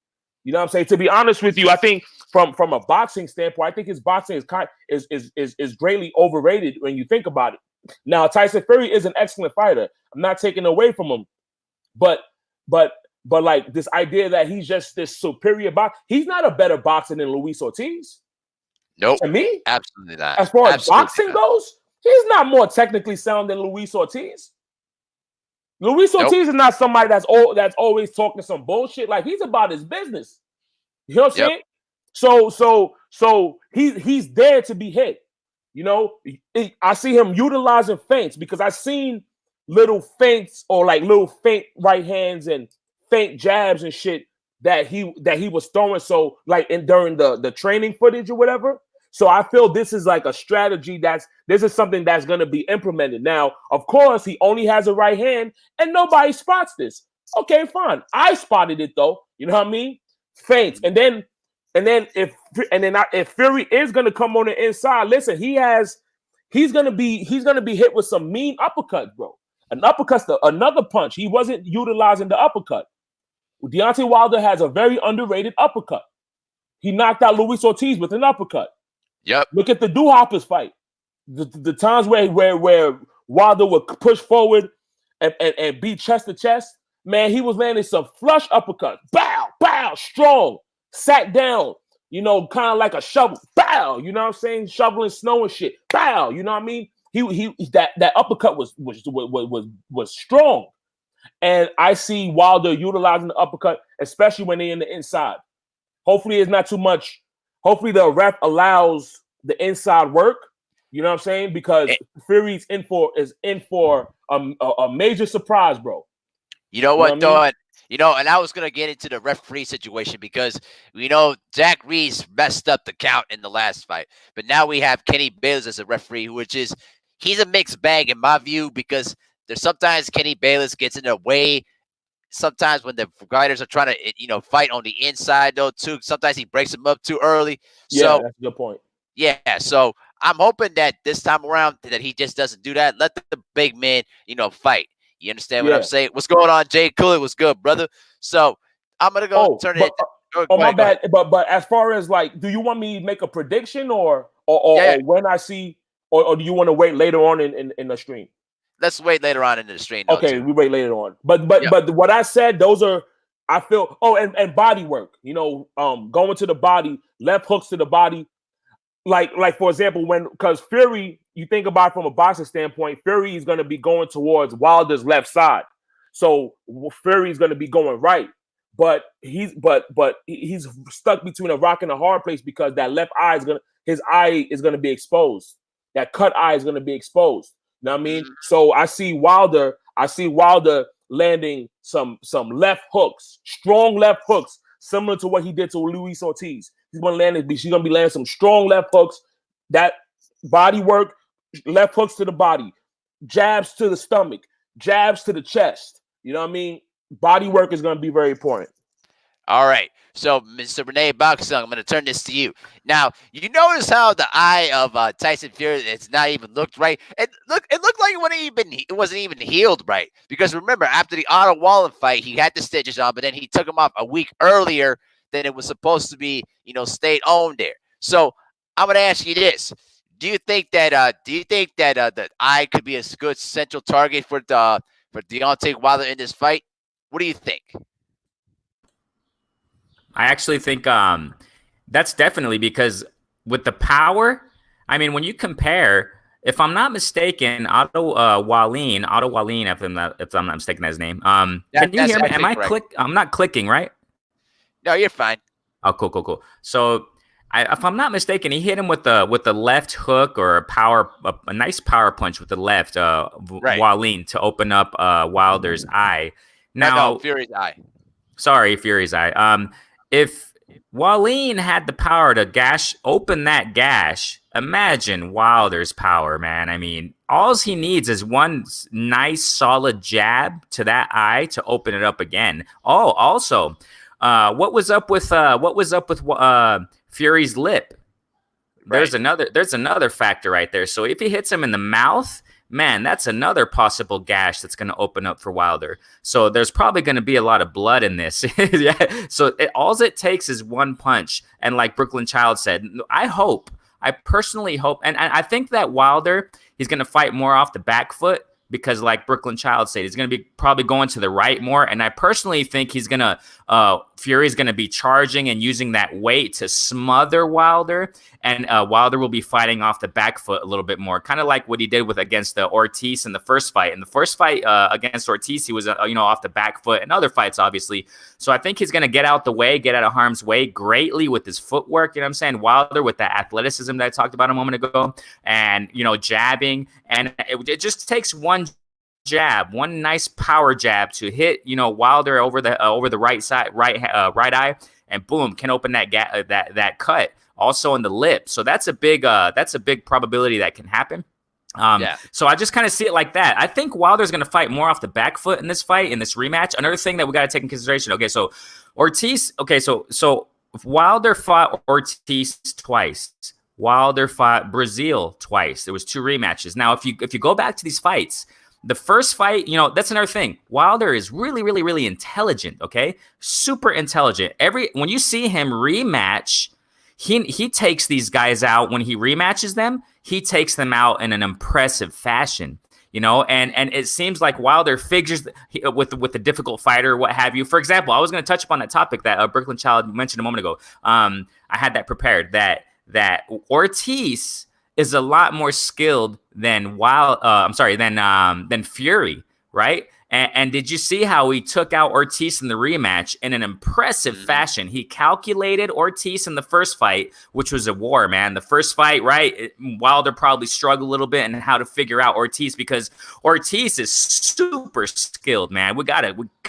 C: You know what I'm saying? To be honest with you, I think from a boxing standpoint, I think his boxing is greatly overrated when you think about it. Now, Tyson Fury is an excellent fighter. I'm not taking away from him, but like this idea that he's just this superior boxer, he's not a better boxer than Luis Ortiz.
A: Nope.
C: To me,
A: absolutely not.
C: As far as boxing goes, he's not more technically sound than Luis Ortiz. Luis Ortiz is not somebody that's always talking some bullshit. Like, he's about his business. You know what I'm saying? So he's there to be hit. I see him utilizing feints, because I've seen little feints or like little feint right hands and feint jabs and shit that he was throwing. So like during the training footage or whatever. So I feel this is like a strategy this is something that's going to be implemented. Now, of course, he only has a right hand and nobody spots this. Okay, fine. I spotted it though. You know what I mean? Feints. And then if Fury is going to come on the inside, listen, he's going to be hit with some mean uppercuts, bro. An uppercut's another punch. He wasn't utilizing the uppercut. Deontay Wilder has a very underrated uppercut. He knocked out Luis Ortiz with an uppercut.
A: Yep.
C: Look at the Do-Hoppers fight. The times where Wilder would push forward and beat chest to chest. Man, he was landing some flush uppercuts. Bow, bow, strong. Sat down, kind of like a shovel. Bow, you know what I'm saying? Shoveling snow and shit. Bow, you know what I mean? That uppercut was strong. And I see Wilder utilizing the uppercut, especially when they're in the inside. Hopefully it's not too much. Hopefully the ref allows the inside work. You know what I'm saying? Because Fury's in for a major surprise, bro.
A: You know what, though? I mean? And I was going to get into the referee situation because, Zach Reese messed up the count in the last fight. But now we have Kenny Bayless as a referee, he's a mixed bag in my view, because there's sometimes Kenny Bayless gets in the way. Sometimes when the fighters are trying to, fight on the inside, though, too, sometimes he breaks them up too early.
C: Yeah, that's a good point.
A: Yeah, so I'm hoping that this time around that he just doesn't do that. Let the big man, fight. You understand what I'm saying? What's going on, Jay Cooley? What's good, brother? So I'm gonna turn it.
C: My bad. But as far as like, do you want me to make a prediction or when I see, or do you want to wait later on in the stream?
A: Let's wait later on in the stream.
C: Okay, we wait later on. But what I said, those are, I feel. Oh, and body work. Going to the body, left hooks to the body. Like for example, because Fury, you think about it from a boxing standpoint, Fury is going to be going towards Wilder's left side, so Fury is going to be going right, but he's stuck between a rock and a hard place, because that left eye his eye is gonna be exposed. That cut eye is gonna be exposed. You know what I mean? So I see Wilder landing some left hooks, strong left hooks, similar to what he did to Luis Ortiz. She's gonna be landing some strong left hooks. That body work, left hooks to the body, jabs to the stomach, jabs to the chest. You know what I mean? Body work is gonna be very important.
A: All right. So, Mr. Renee Boxung, I'm going to turn this to you. Now, you notice how the eye of Tyson Fury, it's not even looked right. It looked like it wasn't even healed right. Because remember, after the Otto Wallen fight, he had the stitches on, but then he took them off a week earlier than it was supposed to be. Stayed on there. So, I'm going to ask you this: Do you think that the eye could be a good central target for Deontay Wilder in this fight? What do you think?
B: I actually think that's definitely because with the power, I mean, when you compare, if I'm not mistaken, Otto Wallin, if I'm not mistaken his name. Can you hear me? Am I click? I'm not clicking, right?
A: No, you're fine.
B: Oh, cool. So, if I'm not mistaken, he hit him with the left hook or a nice power punch with the left,
A: right.
B: Wallin, to open up Wilder's eye. Now,
A: no, Fury's eye.
B: Sorry, Fury's eye. If Wallin had the power to open that gash, imagine Wilder's power, man. I mean, all he needs is one nice, solid jab to that eye to open it up again. Oh, also, what was up with Fury's lip? There's another factor right there. So if he hits him in the mouth, man, that's another possible gash that's going to open up for Wilder. So there's probably going to be a lot of blood in this. Yeah. So all it takes is one punch. And like Brooklyn Child said, I personally hope, and I think that Wilder, he's going to fight more off the back foot. Because like Brooklyn Child said, he's going to be probably going to the right more. And I personally think Fury's going to be charging and using that weight to smother Wilder. And Wilder will be fighting off the back foot a little bit more. Kind of like what he did against Ortiz in the first fight. In the first fight against Ortiz, he was, off the back foot, and other fights, obviously. So I think he's going to get out of harm's way greatly with his footwork. You know what I'm saying? Wilder with that athleticism that I talked about a moment ago, and, jabbing. And it just takes one nice power jab to hit, Wilder over the right side, right eye, and boom, can open that cut also in the lip. So that's a big probability that can happen. So I just kind of see it like that. I think Wilder's going to fight more off the back foot in this fight, in this rematch. Another thing that we got to take in consideration. Okay, so Ortiz. Okay, so if Wilder fought Ortiz twice, Wilder fought Brazil twice. There was 2 rematches. Now, if you go back to these fights, the first fight, that's another thing. Wilder is really, really, really intelligent. Okay, super intelligent. When you see him rematch, he takes these guys out. When he rematches them, he takes them out in an impressive fashion. And it seems like Wilder figures with the difficult fighter, what have you. For example, I was going to touch upon that topic that Brooklyn Child mentioned a moment ago. I had that prepared. That Ortiz is a lot more skilled than Fury, right? And did you see how he took out Ortiz in the rematch in an impressive fashion? He calculated Ortiz in the first fight, which was a war, man. The first fight, right? Wilder probably struggled a little bit in how to figure out Ortiz, because Ortiz is super skilled, man.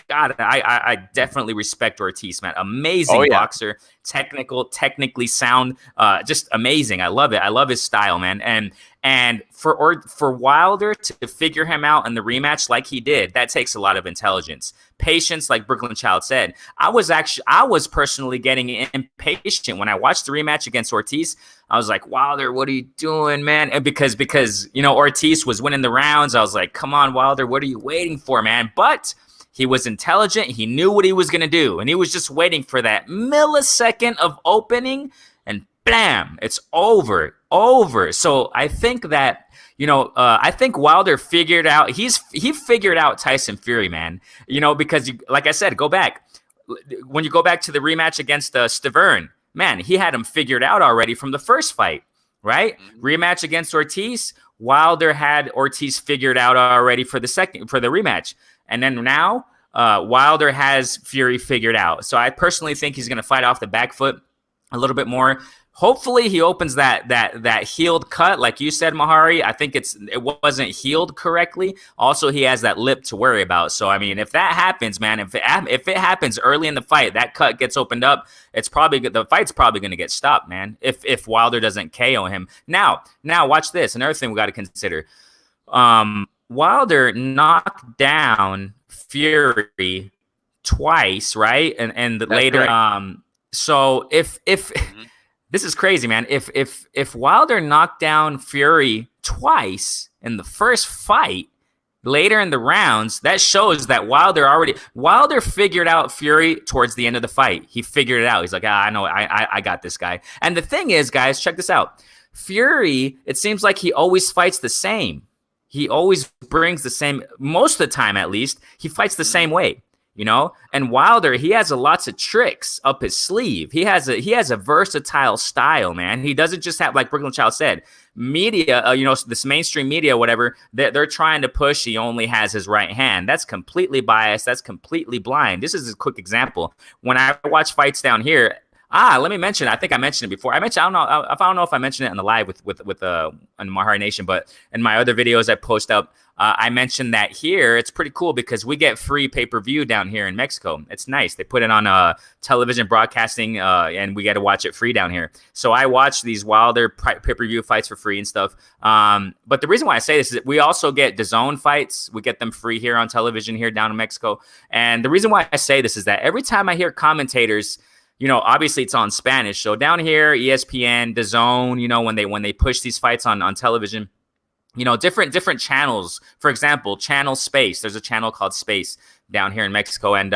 B: I definitely respect Ortiz, man. Amazing boxer, technically sound, just amazing. I love it. I love his style, man. And for Wilder to figure him out in the rematch like he did, that takes a lot of intelligence, patience. Like Brooklyn Child said, I was personally getting impatient when I watched the rematch against Ortiz. I was like, Wilder, what are you doing, man? And because Ortiz was winning the rounds, I was like, come on, Wilder, what are you waiting for, man? But he was intelligent. He knew what he was going to do, and he was just waiting for that millisecond of opening, and bam, it's over. So I think that, I think Wilder figured out, he figured out Tyson Fury, man, because like I said, when you go back to the rematch against Stavern, man, he had him figured out already from the first fight, right? Rematch against Ortiz, Wilder had Ortiz figured out already for the rematch. And then now Wilder has Fury figured out. So I personally think he's going to fight off the back foot a little bit more. Hopefully he opens that healed cut, like you said, Mehari. I think it wasn't healed correctly. Also, he has that lip to worry about. So I mean, if that happens, man, if it happens early in the fight, that cut gets opened up, the fight's probably going to get stopped, man. If Wilder doesn't KO him. Now watch this. Another thing we got to consider. Wilder knocked down Fury twice, right? And
A: That's
B: later,
A: correct.
B: so if
A: Mhm.
B: this is crazy, man. If Wilder knocked down Fury twice in the first fight, later in the rounds, that shows that Wilder figured out Fury towards the end of the fight. He figured it out. He's like, I know, I got this guy. And the thing is, guys, check this out. Fury, it seems like he always fights the same. He always brings the same, most of the time at least, he fights the same way. And Wilder, he has lots of tricks up his sleeve. He has a versatile style, man. He doesn't just have, like Brooklyn Child said, media, this mainstream media, whatever, they're trying to push. He only has his right hand. That's completely biased. That's completely blind. This is a quick example. When I watch fights down here, let me mention. I think I mentioned it before. I don't know if I mentioned it on the live with on MehariNation, but in my other videos I post up, I mentioned that here it's pretty cool because we get free pay-per-view down here in Mexico. It's nice. They put it on television broadcasting, and we get to watch it free down here. So I watch these Wilder pay-per-view fights for free and stuff. But the reason why I say this is that we also get DAZN fights. We get them free here on television here down in Mexico. And the reason why I say this is that every time I hear commentators, obviously it's on Spanish. So down here, ESPN, DAZN, when they push these fights on television, different channels. For example, Channel Space. There's a channel called Space down here in Mexico, and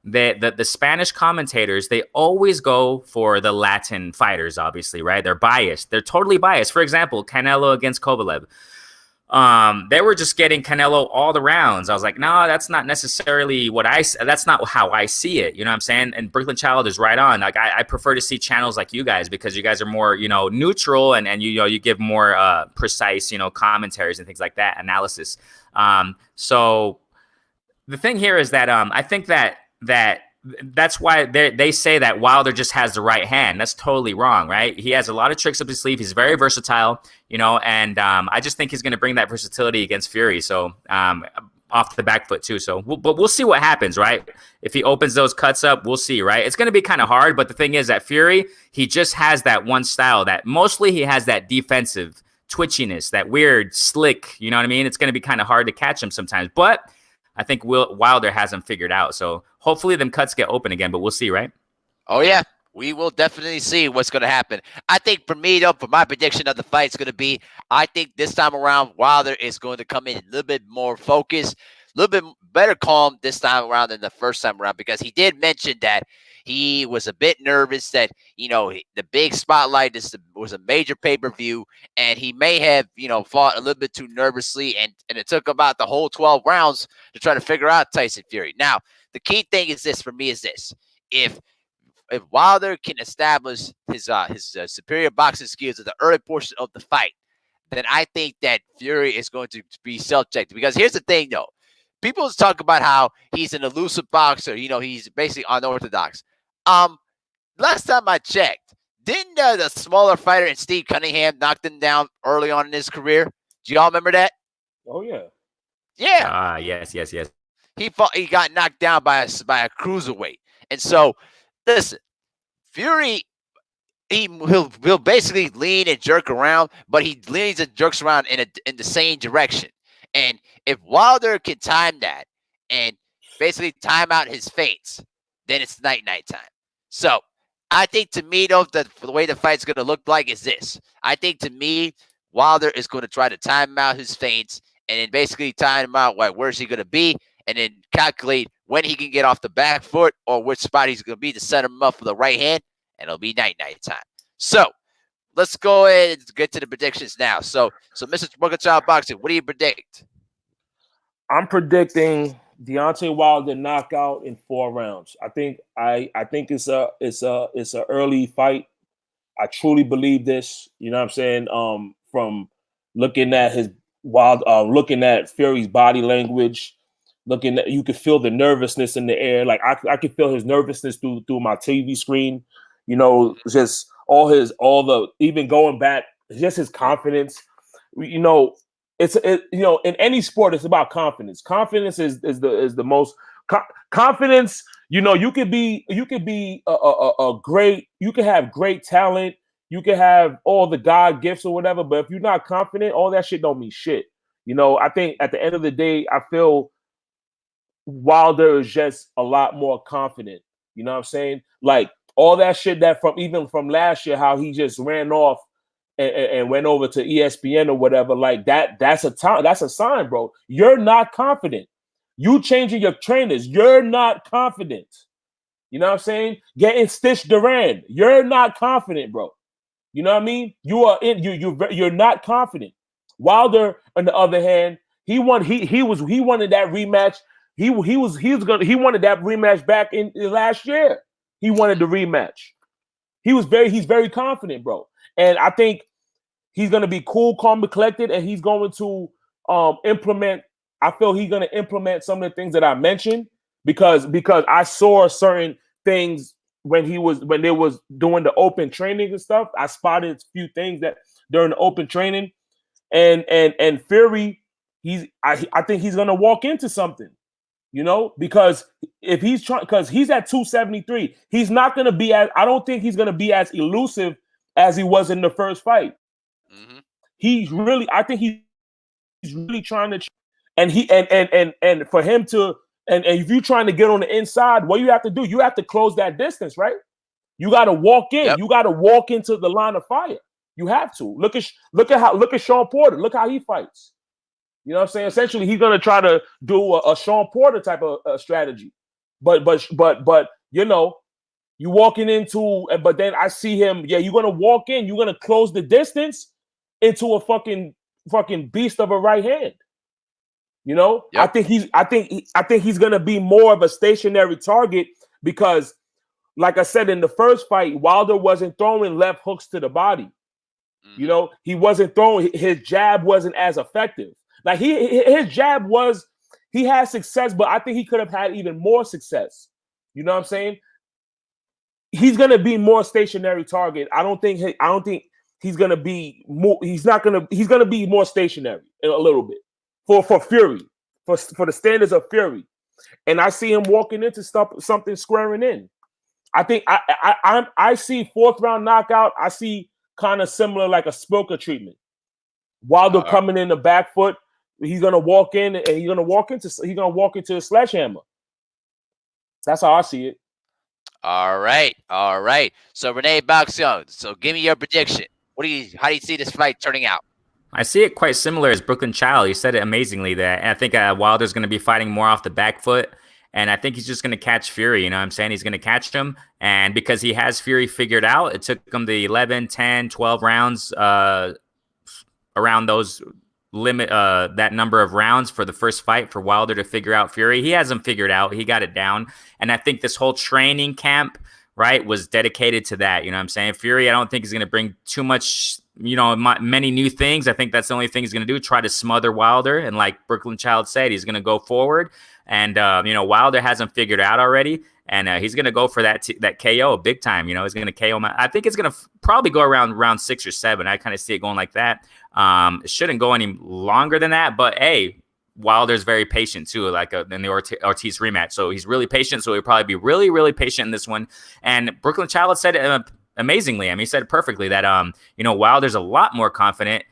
B: the Spanish commentators, they always go for the Latin fighters. Obviously, right? They're biased. They're totally biased. For example, Canelo against Kovalev. They were just getting Canelo all the rounds. I was like, no, that's not necessarily that's not how I see it. You know what I'm saying? And Brooklyn Child is right on. Like, I prefer to see channels like you guys because you guys are more, neutral and you give more precise, commentaries and things like that, analysis. So the thing here is that I think that's why they say that Wilder just has the right hand. That's totally wrong, right? He has a lot of tricks up his sleeve. He's very versatile, and I just think he's going to bring that versatility against Fury. So off the back foot too. So, but we'll see what happens, right? If he opens those cuts up, we'll see, right? It's going to be kind of hard, but the thing is that Fury, he just has that one style that mostly he has that defensive twitchiness, that weird slick, you know what I mean? It's going to be kind of hard to catch him sometimes, but I think Wilder has him figured out. So hopefully them cuts get open again, but we'll see, right?
A: Oh, yeah. We will definitely see what's going to happen. I think for me, though, for my prediction of the fight is going to be, I think this time around, Wilder is going to come in a little bit more focused, a little bit better calm this time around than the first time around, because he did mention that he was a bit nervous that, the big spotlight was a major pay-per-view, and he may have, fought a little bit too nervously, and it took about the whole 12 rounds to try to figure out Tyson Fury. Now, the key thing is this for me is this. If Wilder can establish his superior boxing skills at the early portion of the fight, then I think that Fury is going to be self-checked. Because here's the thing, though. People talk about how he's an elusive boxer. He's basically unorthodox. Last time I checked, didn't the smaller fighter in Steve Cunningham knock him down early on in his career? Do y'all remember that?
C: Oh, yeah.
A: Yeah.
B: Yes.
A: He got knocked down by a cruiserweight. And so, listen, Fury, he'll basically lean and jerk around, but he leans and jerks around in the same direction. And if Wilder can time that and basically time out his feints, then it's night time. So I think, to me, though, the way the fight's going to look like is this. I think, to me, Wilder is going to try to time out his feints and then basically time him out, like, where's he going to be, and then calculate when he can get off the back foot or which spot he's going to be to set him up for the right hand, and it'll be night time. So let's go ahead and get to the predictions now. So Mr. Brooklyn Child Boxing, what do you predict?
C: I'm predicting Deontay Wilder knockout in 4 rounds. I think it's a early fight. I truly believe this. You know what I'm saying? From looking at looking at Fury's body language, you could feel the nervousness in the air. Like I could feel his nervousness through my TV screen. Just even going back, just his confidence. In any sport, it's about confidence. Confidence is the most confidence. You could be a great. You could have great talent. You could have all the God gifts or whatever. But if you're not confident, all that shit don't mean shit. I think at the end of the day, I feel Wilder is just a lot more confident. You know what I'm saying? Like all that shit that from last year, how he just ran off and went over to ESPN or whatever, like that's a sign, bro. You're not confident. You changing your trainers, you're not confident. You know what I'm saying? Getting Stitch Duran, you're not confident, bro. You know what I mean? You're not confident. Wilder, on the other hand, he wanted that rematch. He wanted that rematch back in last year. He wanted the rematch. He's very confident, bro. And I think he's gonna be cool, calm, and collected, and he's going to implement. I feel he's gonna implement some of the things that I mentioned because I saw certain things when they was doing the open training and stuff. I spotted a few things that during the open training, and Fury, I think he's gonna walk into something, you know, because if he's trying, because he's at 273, he's not gonna be as, I don't think he's gonna be as elusive as he was in the first fight. Mm-hmm. I think he's really trying to, and for him to, and if you're trying to get on the inside, what you have to do, you have to close that distance, right? You got to walk in. Yep. You got to walk into the line of fire. You have to look at Sean Porter. Look how he fights. You know what I'm saying? Essentially, he's gonna try to do a Sean Porter type of strategy, but you know, you walking into, but then I see him. Yeah, you're gonna walk in. You're gonna close the distance into a fucking beast of a right hand. You know, yep. I think he's gonna be more of a stationary target because, like I said in the first fight, Wilder wasn't throwing left hooks to the body. Mm-hmm. You know, he wasn't throwing, his jab wasn't as effective. Like his jab was, he had success, but I think he could have had even more success. You know what I'm saying? He's gonna be more stationary target. I don't think he's gonna be more. He's gonna be more stationary a little bit for Fury, for the standards of Fury, and I see him walking into something squaring in. I think I see fourth round knockout. I see kind of similar like a Spilker treatment. Wilder coming in the back foot. He's gonna walk in and he's gonna walk into a sledgehammer. That's how I see it.
A: All right. So Renee Boxion, so give me your prediction. How do you see this fight turning out?
B: I see it quite similar as Brooklyn Child. You said it amazingly there. I think Wilder's going to be fighting more off the back foot, and I think he's just going to catch Fury. You know what I'm saying? He's going to catch him, and because he has Fury figured out, it took him the 11, 10, 12 rounds around those limit that number of rounds for the first fight for Wilder to figure out Fury. He hasn't figured out. He got it down. And I think this whole training camp, right, was dedicated to that. You know what I'm saying? Fury, I don't think he's going to bring too much, you know, many new things. I think that's the only thing he's going to do, try to smother Wilder. And like Brooklyn Child said, he's going to go forward. And, you know, Wilder hasn't figured out already. And he's going to go for that KO big time. You know, he's going to KO him. I think it's going to probably go around round 6 or 7. I kind of see it going like that. It shouldn't go any longer than that. But, hey, Wilder's very patient, too, like in the Ortiz rematch. So he's really patient. So he'll probably be really, really patient in this one. And Brooklyn Child said it amazingly. I mean, he said it perfectly that, you know, Wilder's a lot more confident.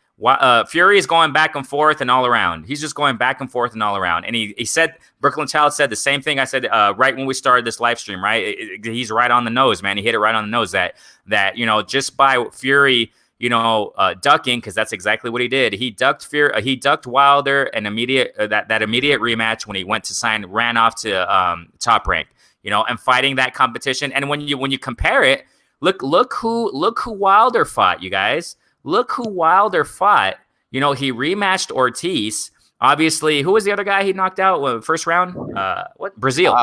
B: Fury is going back and forth and all around. He's just going back and forth and all around. And he said, Brooklyn Child said the same thing I said right when we started this live stream, right? He's right on the nose, man. He hit it right on the nose that you know, just by Fury, you know, ducking, because that's exactly what he did. He ducked Fury. He ducked Wilder an immediate that immediate rematch when he went to ran off to Top Rank, you know, and fighting that competition. And when you compare it, look who Wilder fought, you guys. Look who Wilder fought. You know, he rematched Ortiz. Obviously, who was the other guy he knocked out first round? Brazil.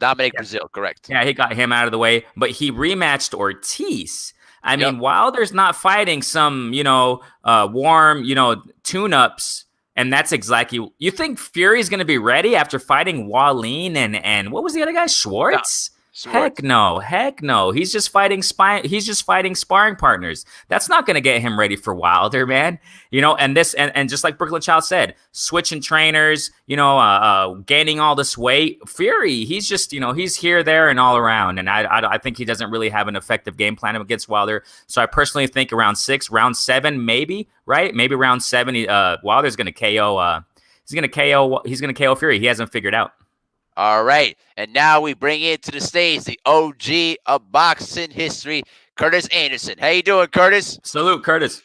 A: Dominic Brazil, correct.
B: Yeah, he got him out of the way. But he rematched Ortiz. I mean, Wilder's not fighting some, you know, warm, you know, tune-ups. And that's exactly, you think Fury's going to be ready after fighting Wallin and what was the other guy? Schwartz? Heck no. He's just fighting sparring partners. That's not going to get him ready for Wilder, man. You know, and just like Brooklyn Child said, switching trainers, you know, gaining all this weight. Fury, he's just, you know, he's here, there, and all around. And I think he doesn't really have an effective game plan against Wilder. So I personally think around 6, round 7, maybe, right? Maybe round 7, Wilder's going to KO. He's going to KO Fury. He hasn't figured out.
A: All right. And now we bring into the stage the OG of boxing history, Curtis Anderson. How you doing, Curtis?
B: Salute, Curtis.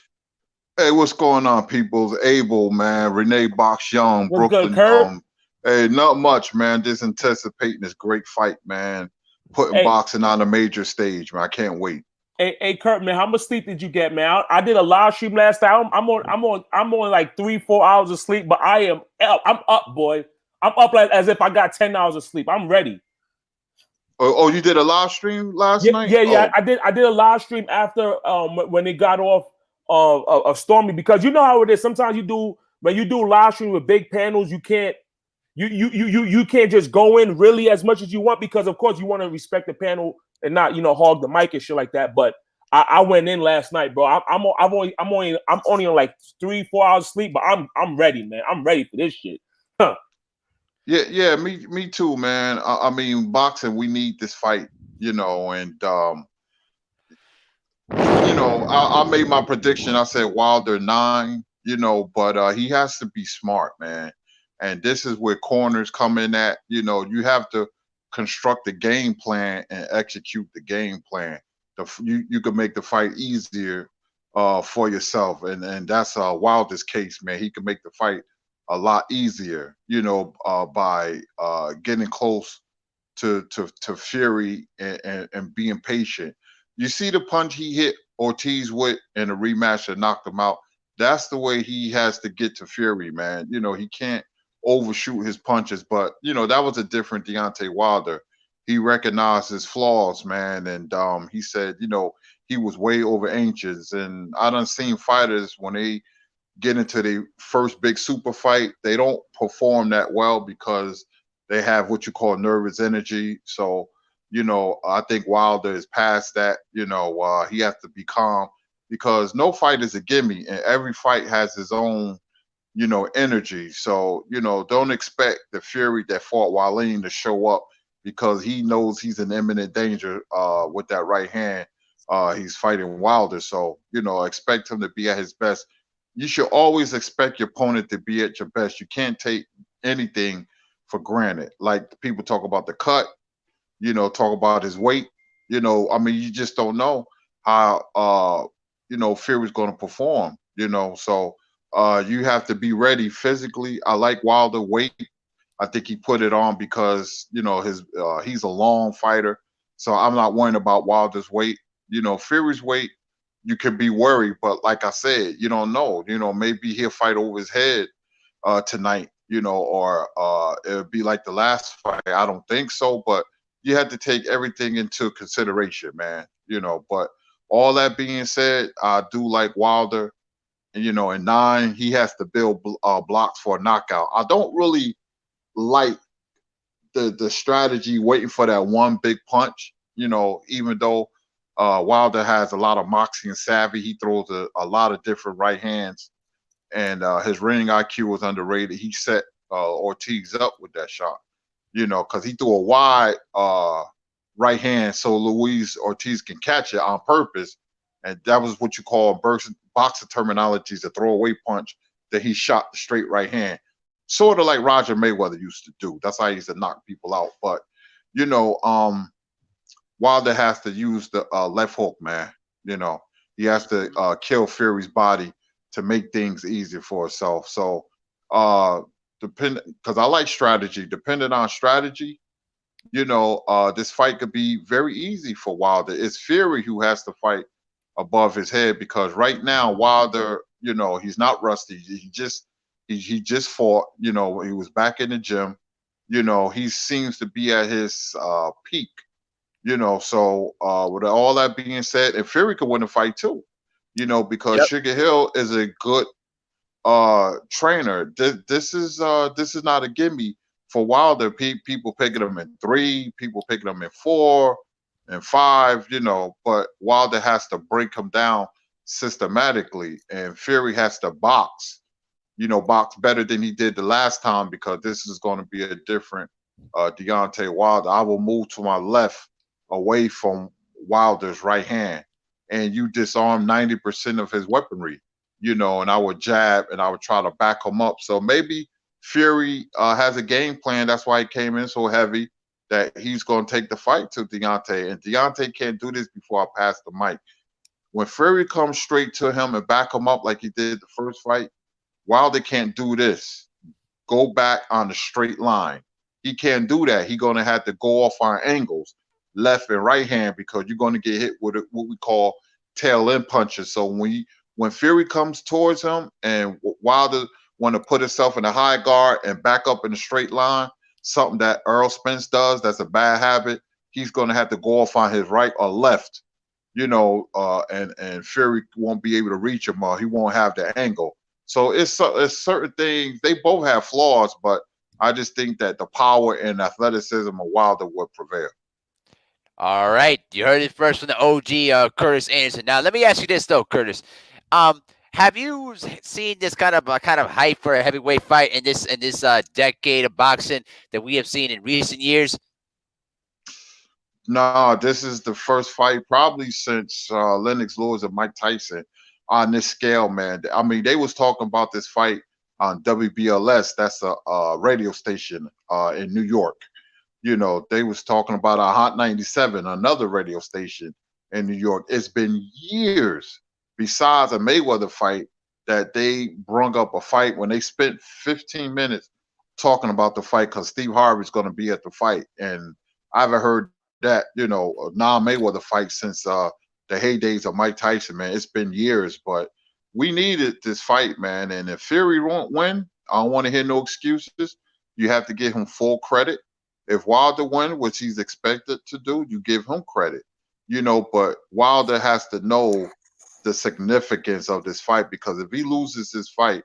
D: Hey, what's going on, people? It's Abel, man. Renee Box Young,
C: What's good,
D: Brooklyn.
C: Kurt?
D: Hey, not much, man. Just anticipating this great fight, man. Putting
C: Hey.
D: boxing on a major stage, man. I can't wait.
C: Hey, Kurt, man, how much sleep did you get, man? I did a live stream last night. I'm on like 3-4 hours of sleep, but I am up. I'm up, boy. I'm up like as if I got 10 hours of sleep. I'm ready.
D: Oh, you did a live stream last night?
C: Yeah. I did a live stream after when they got off of Stormy, because you know how it is. Sometimes when you do live stream with big panels, you can't just go in really as much as you want, because of course you want to respect the panel and not hog the mic and shit like that. But I went in last night, bro. I'm only on like 3-4 hours sleep, but I'm ready, man. I'm ready for this shit. Huh.
D: Yeah, me too, man. I mean, boxing, we need this fight, and I made my prediction. I said Wilder 9, but he has to be smart, man. And this is where corners come in at. You have to construct the game plan and execute the game plan. You can make the fight easier for yourself, and that's Wilder's case, man. He can make the fight a lot easier, by getting close to Fury and being patient. You see the punch he hit Ortiz with in a rematch that knocked him out. That's the way he has to get to Fury, man. He can't overshoot his punches, but that was a different Deontay Wilder. He recognized his flaws, man, and he said, he was way over anxious. And I done seen fighters when they get into their first big super fight, they don't perform that well because they have what you call nervous energy. So, I think Wilder is past that. He has to be calm, because no fight is a gimme, and every fight has his own, energy. So, don't expect the Fury that fought Wallin to show up, because he knows he's in imminent danger with that right hand. He's fighting Wilder. So, expect him to be at his best. You should always expect your opponent to be at your best. You can't take anything for granted. Like people talk about the cut, talk about his weight. You just don't know how, Fury's going to perform, So you have to be ready physically. I like Wilder weight. I think he put it on because, he's a long fighter. So I'm not worrying about Wilder's weight. Fury's weight, you could be worried, but like I said, you don't know. Maybe he'll fight over his head tonight, or it'll be like the last fight. I don't think so, but you have to take everything into consideration, man. But all that being said, I do like Wilder. In 9, he has to build blocks for a knockout. I don't really like the strategy waiting for that one big punch, even though Wilder has a lot of moxie and savvy. He throws a lot of different right hands, and his ring IQ was underrated. He set Ortiz up with that shot, because he threw a wide right hand so Luis Ortiz can catch it on purpose, and that was what you call boxing terminology is a throwaway punch that he shot the straight right hand, sort of like Roger Mayweather used to do. That's how he used to knock people out. But Wilder has to use the left hook, man. He has to kill Fury's body to make things easier for himself. So, because I like strategy. Depending on strategy, this fight could be very easy for Wilder. It's Fury who has to fight above his head, because right now Wilder, he's not rusty. He just fought. He was back in the gym. He seems to be at his peak. So with all that being said, and Fury could win the fight too, because Sugar Hill is a good trainer. This is not a gimme for Wilder. People picking him in 3, people picking him in 4 and 5, but Wilder has to break him down systematically, and Fury has to box better than he did the last time, because this is going to be a different Deontay Wilder. I will move to my left away from Wilder's right hand, and you disarm 90% of his weaponry, and I would jab and I would try to back him up. So maybe Fury has a game plan. That's why he came in so heavy that he's going to take the fight to Deontay. And Deontay can't do this before I pass the mic. When Fury comes straight to him and back him up like he did the first fight, Wilder can't do this. Go back on the straight line. He can't do that. He's going to have to go off on angles, left and right hand, because you're going to get hit with what we call tail end punches. So when Fury comes towards him and Wilder want to put himself in a high guard and back up in a straight line, something that Earl Spence does, that's a bad habit, he's going to have to go off on his right or left, and Fury won't be able to reach him, or he won't have the angle. So it's certain things. They both have flaws, but I just think that the power and athleticism of Wilder would prevail.
A: All right, you heard it first from the OG, Curtis Anderson. Now, let me ask you this though, Curtis. Have you seen this kind of hype for a heavyweight fight in this decade of boxing that we have seen in recent years?
D: No, this is the first fight probably since Lennox Lewis and Mike Tyson on this scale, man. I mean, they was talking about this fight on WBLS. That's a radio station in New York. They was talking about a Hot 97, another radio station in New York. It's been years, besides a Mayweather fight, that they brung up a fight when they spent 15 minutes talking about the fight because Steve Harvey's going to be at the fight. And I haven't heard that, a non-Mayweather fight since the heydays of Mike Tyson, man. It's been years, but we needed this fight, man. And if Fury won't win, I don't want to hear no excuses. You have to give him full credit. If Wilder wins, which he's expected to do, you give him credit, but Wilder has to know the significance of this fight, because if he loses this fight,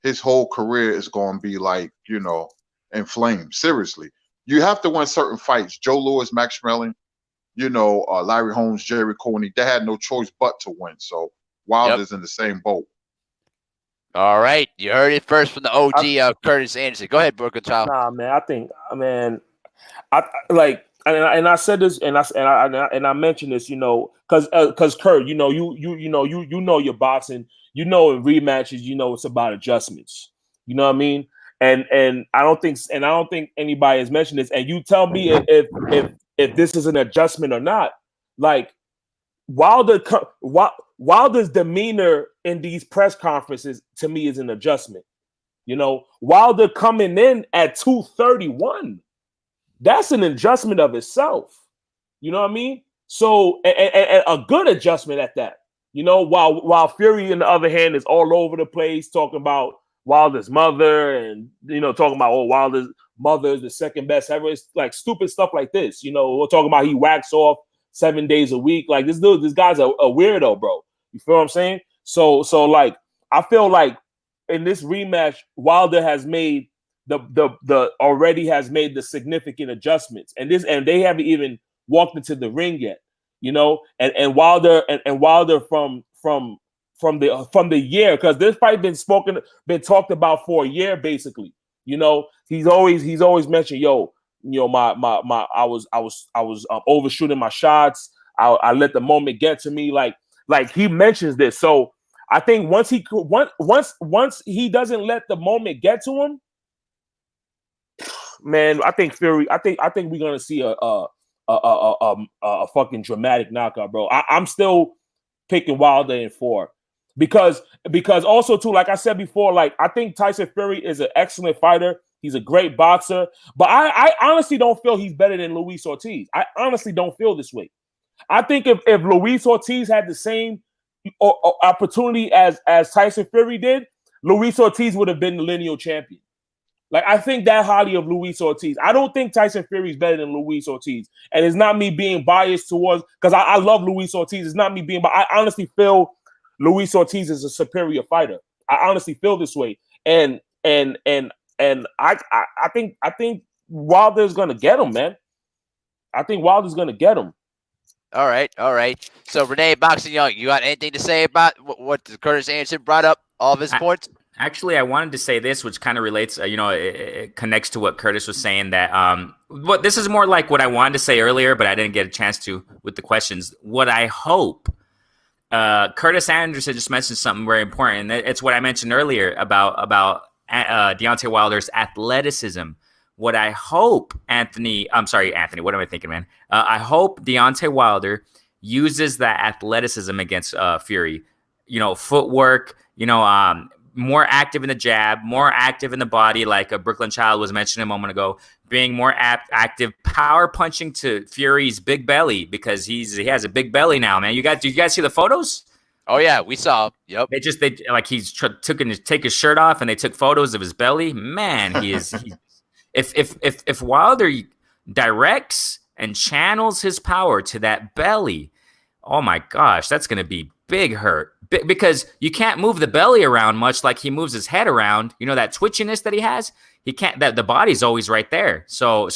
D: his whole career is going to be like, in flames. Seriously. You have to win certain fights. Joe Louis, Max Schmeling, Larry Holmes, Jerry Coney, they had no choice but to win. So Wilder's in the same boat.
A: All right, you heard it first from the OG, Curtis Anderson. Go ahead, Brooklyn Child.
C: Nah, man, I think, I like, and I said this, and I mentioned this, because Kurt, you know your boxing, in rematches, it's about adjustments. You know what I mean? And I don't think anybody has mentioned this. And you tell me if this is an adjustment or not. Like Wilder's demeanor in these press conferences to me is an adjustment. Wilder coming in at 231, that's an adjustment of itself. You know what I mean? So and a good adjustment at that. While Fury, on the other hand, is all over the place talking about Wilder's mother and talking about Wilder's mother is the second best ever. It's like stupid stuff like this. We're talking about he whacks off 7 days a week. Like this guy's a weirdo, bro. You feel what I'm saying? So like I feel like in this rematch, Wilder has made already has made the significant adjustments, and they haven't even walked into the ring yet. And Wilder from the year, because this fight been talked about for a year basically. He's always mentioned, I was overshooting my shots. I let the moment get to me. Like he mentions this. So I think once he doesn't let the moment get to him, man, I think Fury. I think we're gonna see a fucking dramatic knockout, bro. I'm still picking Wilder in 4 because also too, like I said before, like I think Tyson Fury is an excellent fighter. He's a great boxer, but I honestly don't feel he's better than Luis Ortiz. I honestly don't feel this way. I think if Luis Ortiz had the same opportunity as Tyson Fury did, Luis Ortiz would have been the lineal champion. Like, I think that highly of Luis Ortiz. I don't think Tyson Fury is better than Luis Ortiz. And it's not me being biased towards, because I love Luis Ortiz. It's not me being, but I honestly feel Luis Ortiz is a superior fighter. I honestly feel this way. And I think Wilder's gonna get him, man. I think Wilder's gonna get him.
A: All right. So Renee Boxing Young, you got anything to say about what Curtis Anderson brought up? All of his points.
B: Actually, I wanted to say this, which kind of relates, it connects to what Curtis was saying, that what this is more like what I wanted to say earlier, but I didn't get a chance to with the questions. What I hope, Curtis Anderson just mentioned something very important, and it's what I mentioned earlier about Deontay Wilder's athleticism. What I hope, Anthony, what am I thinking, man? I hope Deontay Wilder uses that athleticism against Fury. Footwork, more active in the jab, more active in the body, like Brooklyn Child was mentioning a moment ago, being more active, power punching to Fury's big belly, because he has a big belly now, man. Did you guys see the photos?
A: Oh yeah, we saw. Yep.
B: Take his shirt off and they took photos of his belly. Man, if Wilder directs and channels his power to that belly, oh my gosh, that's going to be big hurt. Because you can't move the belly around much like he moves his head around. That twitchiness that he has, he can't. That the body's always right there. So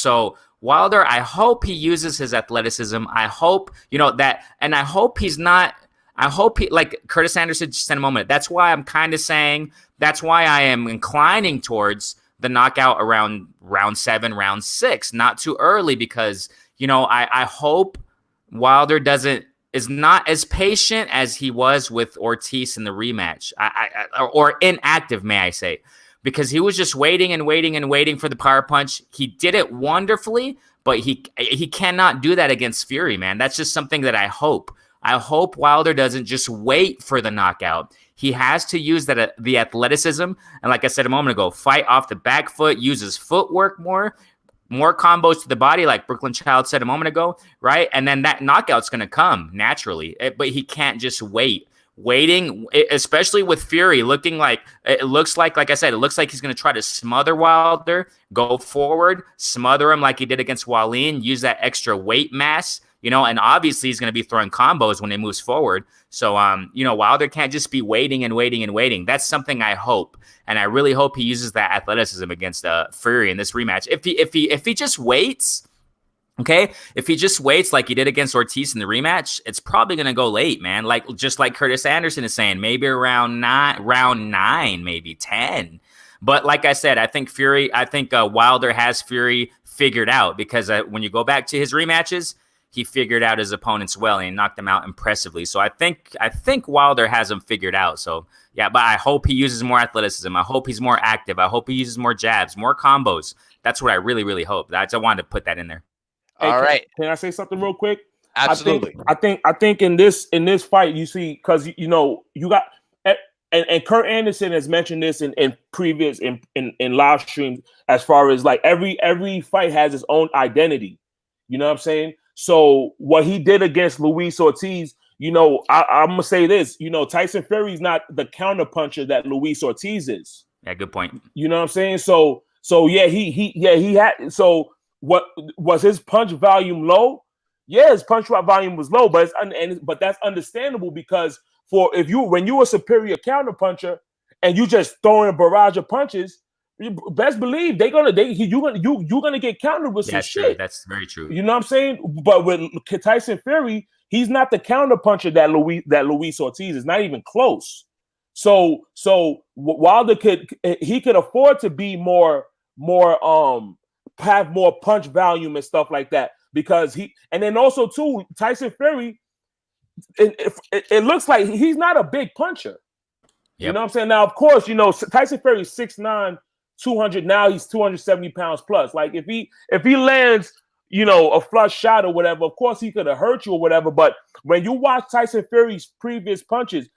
B: Wilder, I hope he uses his athleticism. I hope that, and I hope he's not. I hope he, like Curtis Anderson just said a moment. That's why I'm kind of saying. That's why I am inclining towards the knockout around round 7, round 6, not too early, because I hope Wilder is not as patient as he was with Ortiz in the rematch, or inactive, may I say, because he was just waiting and waiting and waiting for the power punch. He did it wonderfully, but he cannot do that against Fury, man. That's just something that I hope. I hope Wilder doesn't just wait for the knockout. He has to use the athleticism, and like I said a moment ago, fight off the back foot, use his footwork more combos to the body, like Brooklyn Child said a moment ago, right? And then that knockout's going to come naturally, but he can't just waiting, especially with Fury looking like, it looks like I said, it looks like he's going to try to smother Wilder, go forward, smother him like he did against Wallin, use that extra weight mass, and obviously he's going to be throwing combos when he moves forward. So, Wilder can't just be waiting and waiting and waiting. That's something I hope. And I really hope he uses that athleticism against Fury in this rematch. If he just waits, okay, if he just waits like he did against Ortiz in the rematch, it's probably going to go late, man. Just like Curtis Anderson is saying, maybe round 9, maybe 10. But like I said, I think Wilder has Fury figured out, because when you go back to his rematches, he figured out his opponents well and he knocked them out impressively. So I think Wilder has him figured out. So yeah, but I hope he uses more athleticism. I hope he's more active. I hope he uses more jabs, more combos. That's what I really, really hope. I wanted to put that in there.
C: Hey,
A: All right.
C: Can I say something real quick?
A: Absolutely.
C: I think in this fight, you see, because you got, and Kurt Anderson has mentioned this in previous in live streams, as far as like every fight has its own identity. You know what I'm saying? So what he did against Luis Ortiz, I'm gonna say this. Tyson Fury is not the counter puncher that Luis Ortiz is.
B: Yeah, good point.
C: You know what I'm saying? So yeah, he had. So what was his punch volume low? Yeah, his punch volume was low, but but that's understandable, because when you're a superior counter puncher and you just throwing a barrage of punches, best believe you're gonna get countered with some shit.
B: True. That's very true.
C: You know what I'm saying? But with Tyson Fury, he's not the counter puncher that Luis Ortiz is, not even close. So Wilder could afford to be have more punch volume and stuff like that, because and then also too, Tyson Fury, it looks like he's not a big puncher. Yep. You know what I'm saying? Now, of course, Tyson Fury is 6'9", 200. Now he's 270 pounds plus. Like if he lands, a flush shot or whatever, of course he could have hurt you or whatever. But when you watch Tyson Fury's previous fights,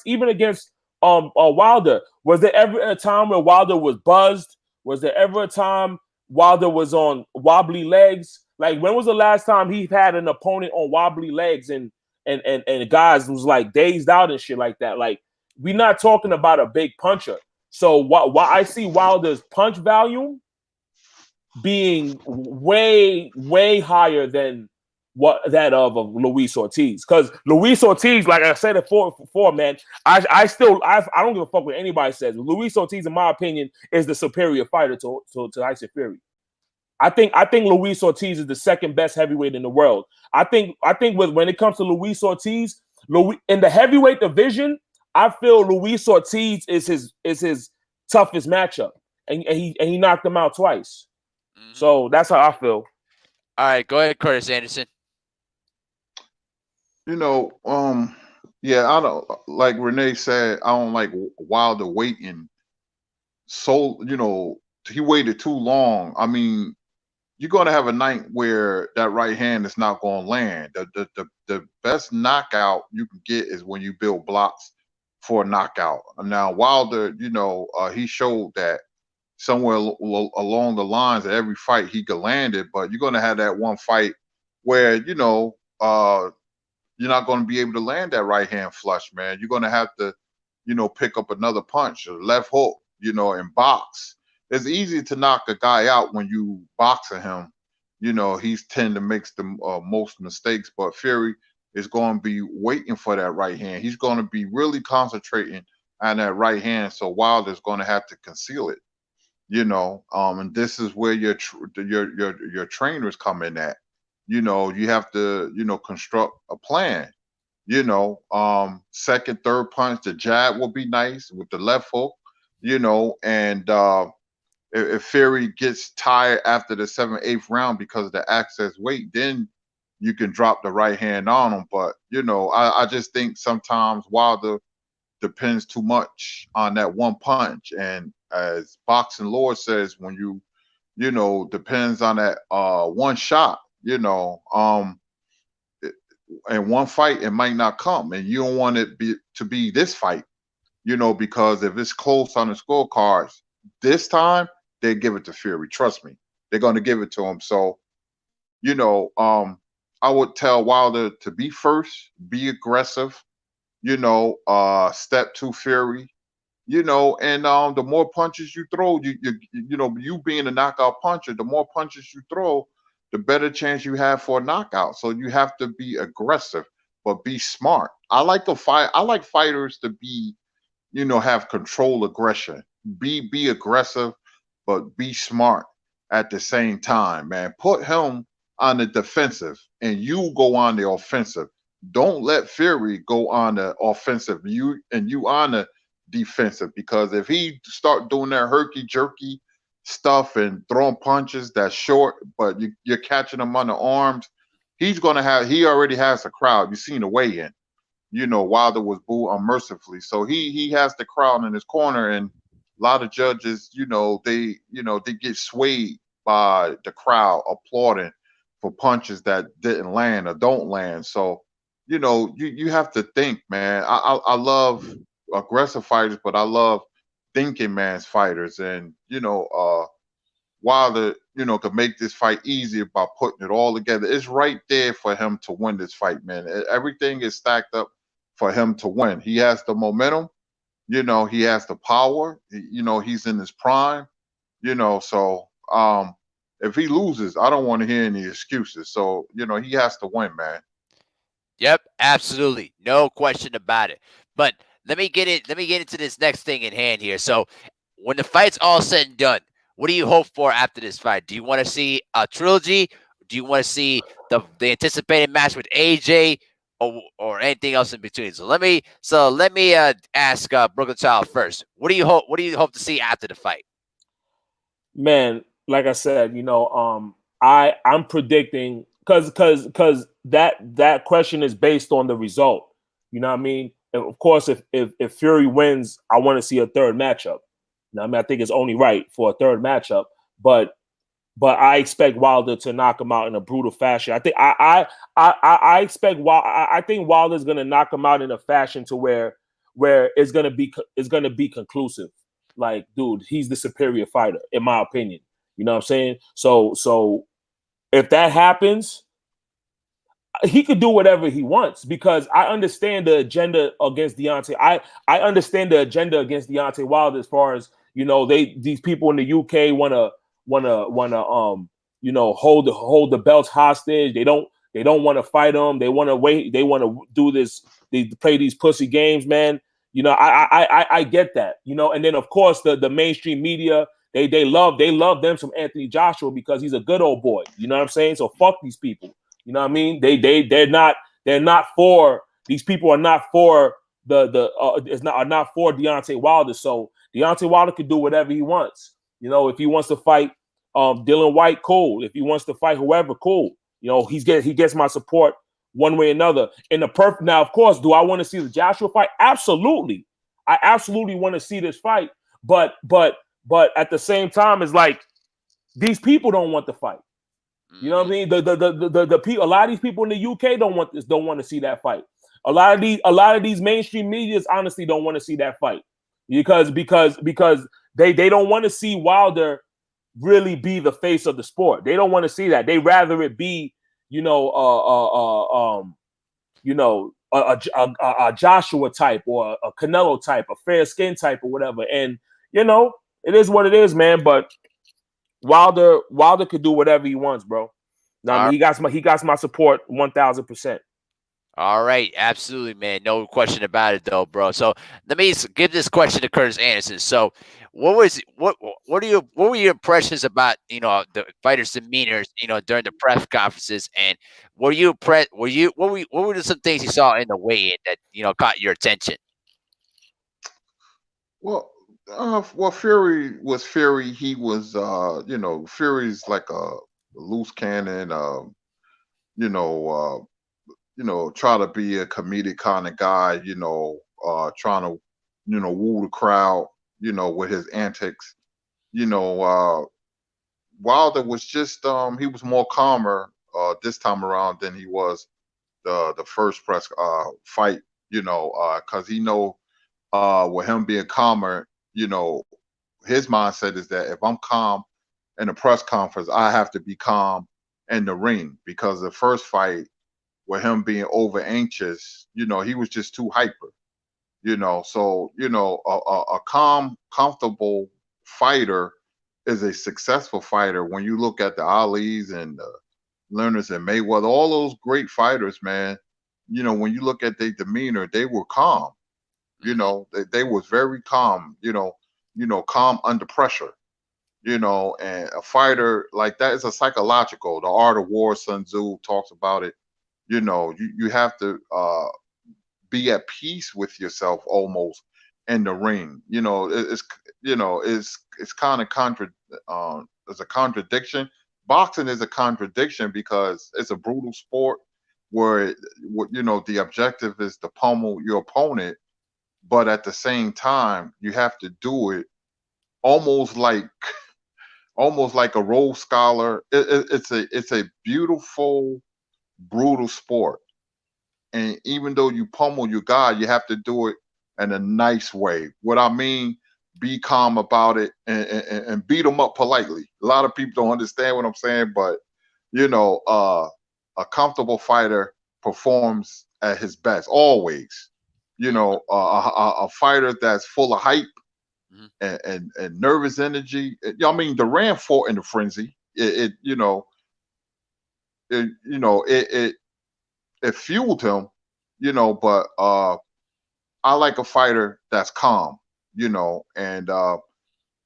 C: even against Wilder, was there ever a time where Wilder was buzzed? Was there ever a time Wilder was on wobbly legs? Like, when was the last time he had an opponent on wobbly legs and guys was like dazed out and shit like that? Like, we're not talking about a big puncher. So why I see Wilder's punch volume being way, way higher than that of Luis Ortiz. Because Luis Ortiz, like I said before, man, I don't give a fuck what anybody says. Luis Ortiz, in my opinion, is the superior fighter to Tyson Fury. I think Luis Ortiz is the second best heavyweight in the world. I think when it comes to Luis Ortiz, in the heavyweight division, I feel Luis Ortiz is his toughest matchup, and he knocked him out twice. Mm-hmm. So that's how I feel.
A: All right, go ahead, Curtis Anderson.
D: Yeah, I don't, like Renee said, I don't like Wilder waiting so he waited too long. I mean, you're going to have a night where that right hand is not going to land. The best knockout you can get is when you build blocks for a knockout. Now Wilder, he showed that somewhere along the lines of every fight he could land it, but you're going to have that one fight where you're not going to be able to land that right hand flush, man. You're going to have to pick up another punch or left hook, and box. It's easy to knock a guy out when you boxing him. He's tend to make the most mistakes, but Fury is going to be waiting for that right hand. He's going to be really concentrating on that right hand, so Wilder's going to have to conceal it. And this is where your trainers come in at. You have to construct a plan. Second, third punch, the jab will be nice with the left hook. And if Fury gets tired after the 7th, 8th round because of the excess weight, then you can drop the right hand on him. But I just think sometimes Wilder depends too much on that one punch. And as boxing lore says, when you depends on that one shot, and one fight, it might not come, and you don't want it to be this fight, because if it's close on the scorecards, this time they give it to Fury. Trust me, they're going to give it to him. So, I would tell Wilder to be first, be aggressive, step to Fury, and the more punches you throw, you being a knockout puncher, the more punches you throw, the better chance you have for a knockout. So you have to be aggressive, but be smart. I like fighters to be, have control aggression. Be aggressive, but be smart at the same time, man. Put him on the defensive and you go on the offensive. Don't let Fury go on the offensive. You on the defensive, because if he start doing that herky jerky stuff and throwing punches that's short, but you're catching him on the arms, he already has a crowd. You've seen the weigh-in. Wilder was booed unmercifully. So he has the crowd in his corner, and a lot of judges, they get swayed by the crowd applauding for punches that didn't land or don't land. So, you have to think, man. I love aggressive fighters, but I love thinking man's fighters. And, Wilder, could make this fight easier by putting it all together. It's right there for him to win this fight, man. Everything is stacked up for him to win. He has the momentum, he has the power, he's in his prime, so if he loses, I don't want to hear any excuses. So, he has to win, man.
A: Yep, absolutely. No question about it. But let me get into this next thing in hand here. So when the fight's all said and done, what do you hope for after this fight? Do you want to see a trilogy? Do you want to see the anticipated match with AJ or anything else in between? So let me ask Brooklyn Child first. What do you hope to see after the fight?
C: Man, like I said, I'm predicting, because that question is based on the result. You know what I mean? And of course, if Fury wins, I want to see a third matchup. I think it's only right for a third matchup, but I expect Wilder to knock him out in a brutal fashion. I think I think Wilder's going to knock him out in a fashion to where it's going to be conclusive. Like, dude, he's the superior fighter, in my opinion. You know what I'm saying? So if that happens, he could do whatever he wants, because I understand the agenda against Deontay. I understand the agenda against Deontay Wilder, as far as, these people in the UK want to hold the belts hostage. They don't want to fight them. They want to wait. They want to do this. They play these pussy games, man. I get that. And then of course the mainstream media, they love them some Anthony Joshua, because he's a good old boy. You know what I'm saying? So fuck these people. You know what I mean? They're not for, these people are not for are not for Deontay Wilder. So Deontay Wilder could do whatever he wants. If he wants to fight Dylan White, cool. If he wants to fight whoever, cool. He gets my support one way or another. Now, of course, do I want to see the Joshua fight? Absolutely. I absolutely want to see this fight. But But at the same time, it's like these people don't want the fight. You know what I mean? The people, a lot of these people in the UK don't want to see that fight. A lot of these mainstream medias honestly don't want to see that fight because they don't want to see Wilder really be the face of the sport. They don't want to see that. They rather it be, a Joshua type or a Canelo type, a fair skin type or whatever. And it is what it is, man. But Wilder could do whatever he wants, bro. Now, I mean, he got my support 1,000%.
A: All right, absolutely, man. No question about it, though, bro. So let me give this question to Curtis Anderson. So, what were your impressions about the fighters' demeanors during the press conferences, and what were some things you saw in the weigh-in that caught your attention?
D: Well, Fury was Fury. He was, Fury's like a loose cannon. Try to be a comedic kind of guy. Trying to, woo the crowd. With his antics. Wilder was just, he was more calmer this time around than he was the first press fight. Because with him being calmer, his mindset is that if I'm calm in a press conference, I have to be calm in the ring, because the first fight with him being over anxious, he was just too hyper, so, a calm, comfortable fighter is a successful fighter. When you look at the Ali's and the Leonards and Mayweather, all those great fighters, man, when you look at their demeanor, they were calm. They was very calm, calm under pressure, and a fighter like that is a psychological. The Art of War, Sun Tzu talks about it. You have to be at peace with yourself almost in the ring. It's kind of it's a contradiction. Boxing is a contradiction because it's a brutal sport where the objective is to pummel your opponent, but at the same time you have to do it almost like a Rhodes Scholar. It's a beautiful, brutal sport. And even though you pummel your guy, you have to do it in a nice way. What I mean, be calm about it and beat them up politely. A lot of people don't understand what I'm saying, but a comfortable fighter performs at his best always. A fighter that's full of hype and nervous energy. Duran fought in the frenzy. It fueled him, but I like a fighter that's calm, and I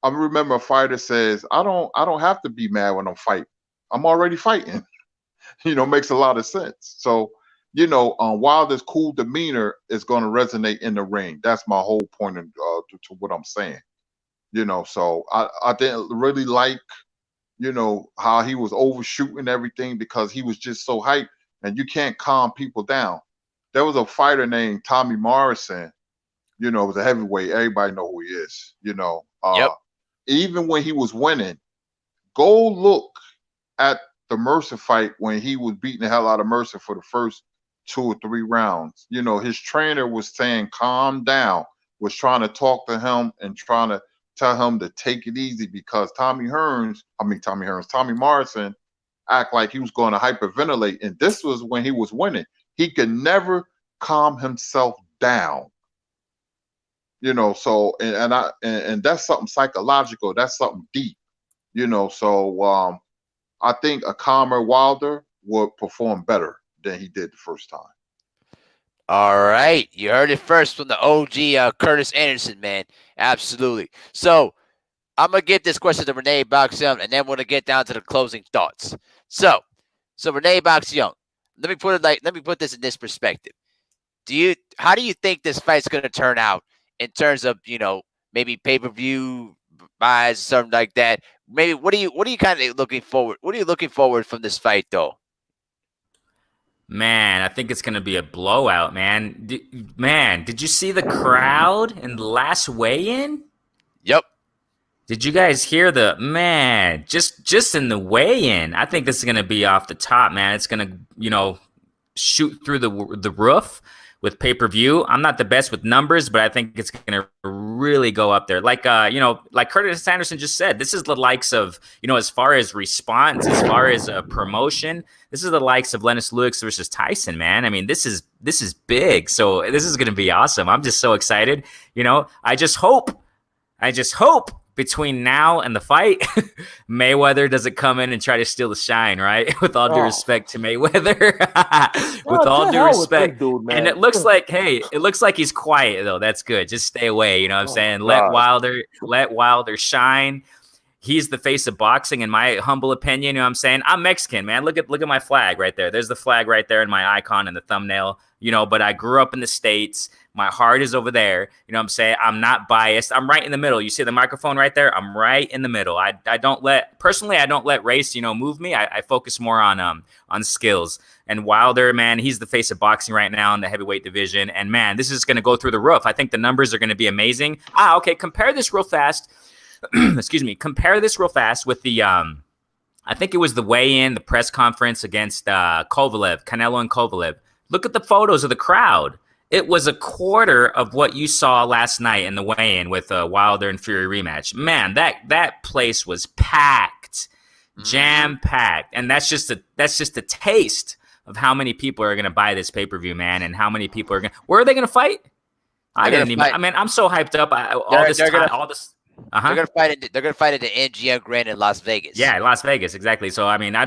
D: remember a fighter says, I don't have to be mad when I'm fighting. I'm already fighting. Makes a lot of sense. So, Wilder's cool demeanor is going to resonate in the ring. That's my whole point to what I'm saying. So I didn't really like, how he was overshooting everything because he was just so hyped. And you can't calm people down. There was a fighter named Tommy Morrison, it was a heavyweight. Everybody know who he is,
A: Yep.
D: Even when he was winning, go look at the Mercer fight when he was beating the hell out of Mercer for the first 2 or 3 rounds. His trainer was saying, calm down, was trying to talk to him and trying to tell him to take it easy because Tommy Morrison act like he was going to hyperventilate, and this was when he was winning. He could never calm himself down, so and that's something psychological. That's something deep, so I think a calmer Wilder would perform better than he did the first time.
A: All right, you heard it first from the OG Curtis Anderson, man. Absolutely. So I'm gonna get this question to Renee Box-Young, and then we're gonna get down to the closing thoughts. So Renee Box-Young, let me put this in this perspective. How do you think this fight's gonna turn out in terms of maybe pay-per-view buys, something like that? Maybe what are you kind of looking forward? What are you looking forward from this fight, though?
B: Man, I think it's going to be a blowout, man. Did you see the crowd in the last weigh-in?
A: Yep.
B: Did you guys hear just in the weigh-in? I think this is gonna be off the top, man. It's gonna, shoot through the roof with pay-per-view. I'm not the best with numbers, but I think it's gonna really go up there. Like like Curtis Anderson just said, this is the likes of, as far as response, as far as promotion, this is the likes of Lennox Lewis versus Tyson, man. I mean, this is big. So this is gonna be awesome. I'm just so excited. I just hope between now and the fight, Mayweather doesn't come in and try to steal the shine, right? With all due respect to Mayweather. With all due respect. Dude, and it looks like he's quiet, though. That's good. Just stay away. You know what I'm saying? Let Wilder shine. He's the face of boxing, in my humble opinion. You know what I'm saying? I'm Mexican, man. Look at my flag right there. There's the flag right there in my icon in the thumbnail. But I grew up in the States. My heart is over there. You know what I'm saying? I'm not biased. I'm right in the middle. You see the microphone right there? I'm right in the middle. I don't let race, move me. I focus more on skills. And Wilder, man, he's the face of boxing right now in the heavyweight division. And man, this is going to go through the roof. I think the numbers are going to be amazing. Okay. Compare this real fast. Excuse me. Compare this real fast with the, I think it was the weigh-in, the press conference against Canelo and Kovalev. Look at the photos of the crowd. It was a quarter of what you saw last night in the weigh-in with Wilder and Fury rematch. Man, that place was packed, jam-packed, and that's just a taste of how many people are going to buy this pay-per-view, man, and how many people are going. Where are they going to fight? I mean, I'm so hyped up.
A: They're gonna fight at the MGM Grand in Las Vegas.
B: Yeah, Las Vegas, exactly. So I mean, I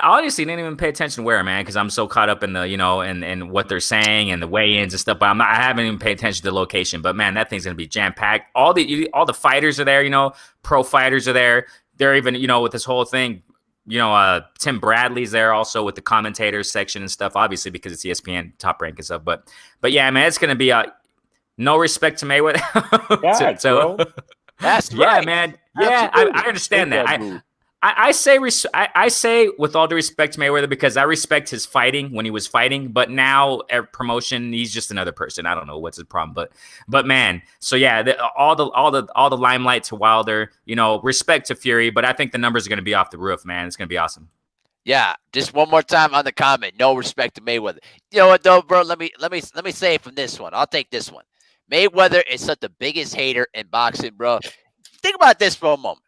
B: honestly didn't even pay attention where, man, because I'm so caught up in the and what they're saying and the weigh-ins and stuff. But I haven't even paid attention to the location. But man, that thing's gonna be jam packed. All the fighters are there. Pro fighters are there. They're even with this whole thing. Tim Bradley's there also with the commentators section and stuff. Obviously because it's ESPN Top Rank and stuff. But yeah, man, it's gonna be no respect to Mayweather.
C: Bro.
A: That's right.
B: Yeah, man. Yeah, I understand that. I say with all due respect to Mayweather, because I respect his fighting when he was fighting, but now at promotion he's just another person. I don't know what's his problem, but man. So yeah, all the limelight to Wilder. Respect to Fury, but I think the numbers are going to be off the roof, man. It's going to be awesome.
A: Yeah, just one more time on the comment. No respect to Mayweather. You know what though, bro? Let me say it from this one. I'll take this one. Mayweather is such the biggest hater in boxing, bro. Think about this for a moment.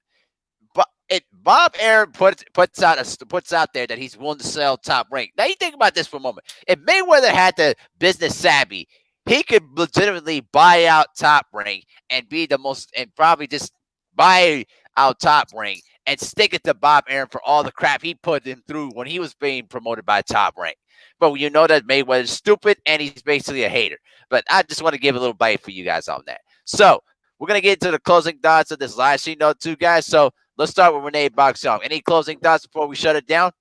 A: But Bob Arum puts out there that he's willing to sell Top Rank. Now you think about this for a moment. If Mayweather had the business savvy, he could legitimately buy out Top Rank and be the most, and probably just buy out Top Rank and stick it to Bob Arum for all the crap he put him through when he was being promoted by Top Rank. But you know that Mayweather's stupid and he's basically a hater. But I just want to give a little bite for you guys on that. So we're going to get into the closing thoughts of this live stream, too, guys. So let's start with Renee Boxyong. Any closing thoughts before we shut it down?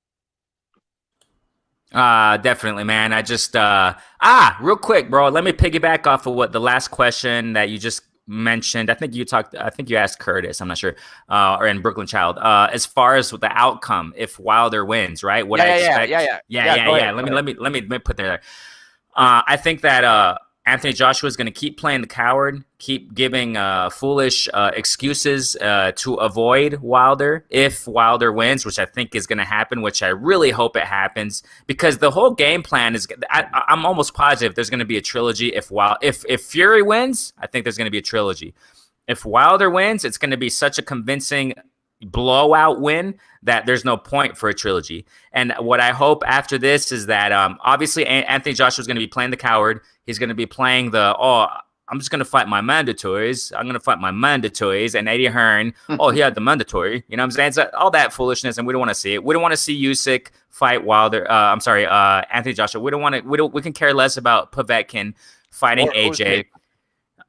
B: Definitely, man. I just, real quick, bro, let me piggyback off of what the last question that you just mentioned. I think you asked Curtis, I'm not sure, or in Brooklyn Child, as far as the outcome, if Wilder wins, right? What I expect. Yeah. Let me put there. I think that, Anthony Joshua is going to keep playing the coward, keep giving foolish excuses to avoid Wilder if Wilder wins, which I think is going to happen, which I really hope it happens, because the whole game plan is I'm almost positive there's going to be a trilogy. If Fury wins, I think there's going to be a trilogy. If Wilder wins, it's going to be such a convincing blowout win that there's no point for a trilogy. And what I hope after this is that obviously Anthony Joshua is going to be playing the coward. He's going to be playing I'm just going to fight my mandatories. I'm going to fight my mandatories. And Eddie Hearn, he had the mandatory. You know what I'm saying? So all that foolishness, and we don't want to see it. We don't want to see Usyk fight Wilder. Anthony Joshua. We can care less about Povetkin fighting AJ.
A: Usyk.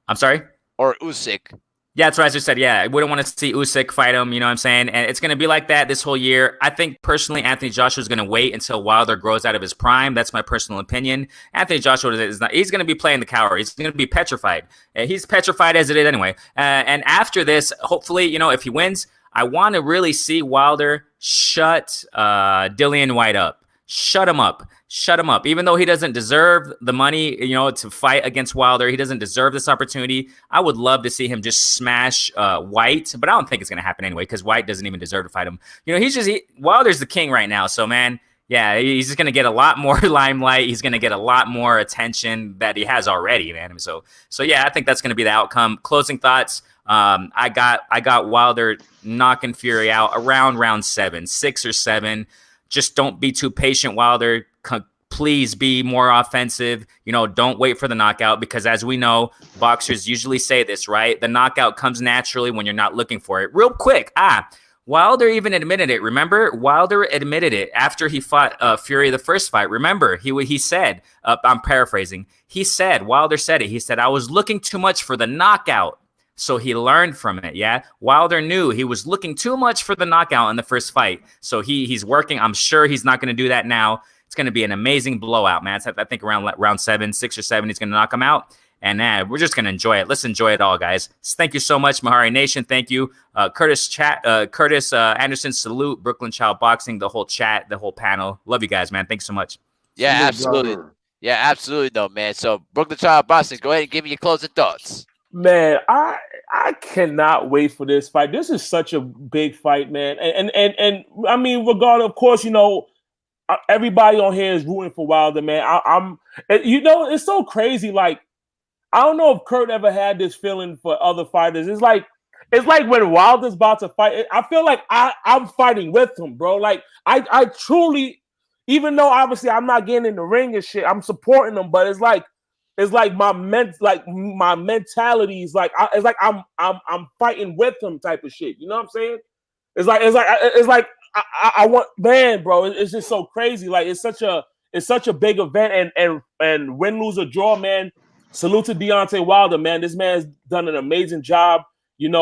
B: I'm sorry?
A: Or Usyk.
B: Yeah, that's what I just said. Yeah, we don't want to see Usyk fight him. You know what I'm saying? And it's going to be like that this whole year. I think personally, Anthony Joshua is going to wait until Wilder grows out of his prime. That's my personal opinion. Anthony Joshua is not. He's going to be playing the coward. He's going to be petrified. He's petrified as it is anyway. And after this, hopefully, if he wins, I want to really see Wilder shut Dillian White up. Shut him up. Shut him up. Even though he doesn't deserve the money, to fight against Wilder, he doesn't deserve this opportunity. I would love to see him just smash White, but I don't think it's going to happen anyway because White doesn't even deserve to fight him. Wilder's the king right now. So, man, yeah, he's just going to get a lot more limelight. He's going to get a lot more attention that he has already, man. So yeah, I think that's going to be the outcome. Closing thoughts. I got Wilder knocking Fury out around round 7, 6 or 7. Just don't be too patient, Wilder. Please be more offensive. Don't wait for the knockout because as we know, boxers usually say this, right? The knockout comes naturally when you're not looking for it. Real quick, Wilder even admitted it. Remember? Wilder admitted it after he fought Fury the first fight. Remember? He said, I'm paraphrasing. Wilder said it. He said, I was looking too much for the knockout. So he learned from it, yeah? Wilder knew he was looking too much for the knockout in the first fight. So he's working. I'm sure he's not going to do that now. It's going to be an amazing blowout, man. I think around round 7, 6 or 7, he's going to knock him out. And we're just going to enjoy it. Let's enjoy it all, guys. Thank you so much, Mahari Nation. Thank you. Curtis Anderson, salute, Brooklyn Child Boxing, the whole chat, the whole panel. Love you guys, man. Thanks so much.
A: Yeah, absolutely. Yeah, absolutely, though, man. So, Brooklyn Child Boxing, go ahead and give me your closing thoughts.
C: Man, I cannot wait for this fight. This is such a big fight, man. And I mean, regardless, of course, everybody on here is rooting for Wilder, man. I'm it's so crazy. Like, I don't know if Kurt ever had this feeling for other fighters. It's like when Wilder's about to fight. I feel like I'm fighting with him, bro. Like, I truly, even though obviously I'm not getting in the ring and shit, I'm supporting him, but it's like my mentality is like I'm fighting with him type of shit. You know what I'm saying? It's like I want, man, bro. It's just so crazy. Like, it's such a big event, and win, lose or draw, man. Salute to Deontay Wilder, man. This man's done an amazing job. He's been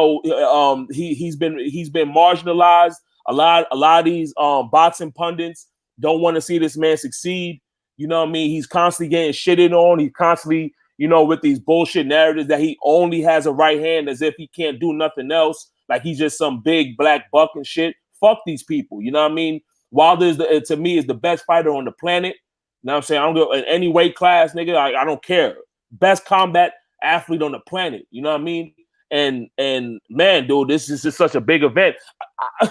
C: marginalized. A lot of these boxing pundits don't want to see this man succeed. You know what I mean? He's constantly getting shitted on. He's constantly, with these bullshit narratives that he only has a right hand as if he can't do nothing else. Like he's just some big black buck and shit. Fuck these people. You know what I mean? Wilder to me is the best fighter on the planet. You know what I'm saying? I don't go in any weight class, nigga. I don't care. Best combat athlete on the planet. You know what I mean? And man, dude, this is just such a big event.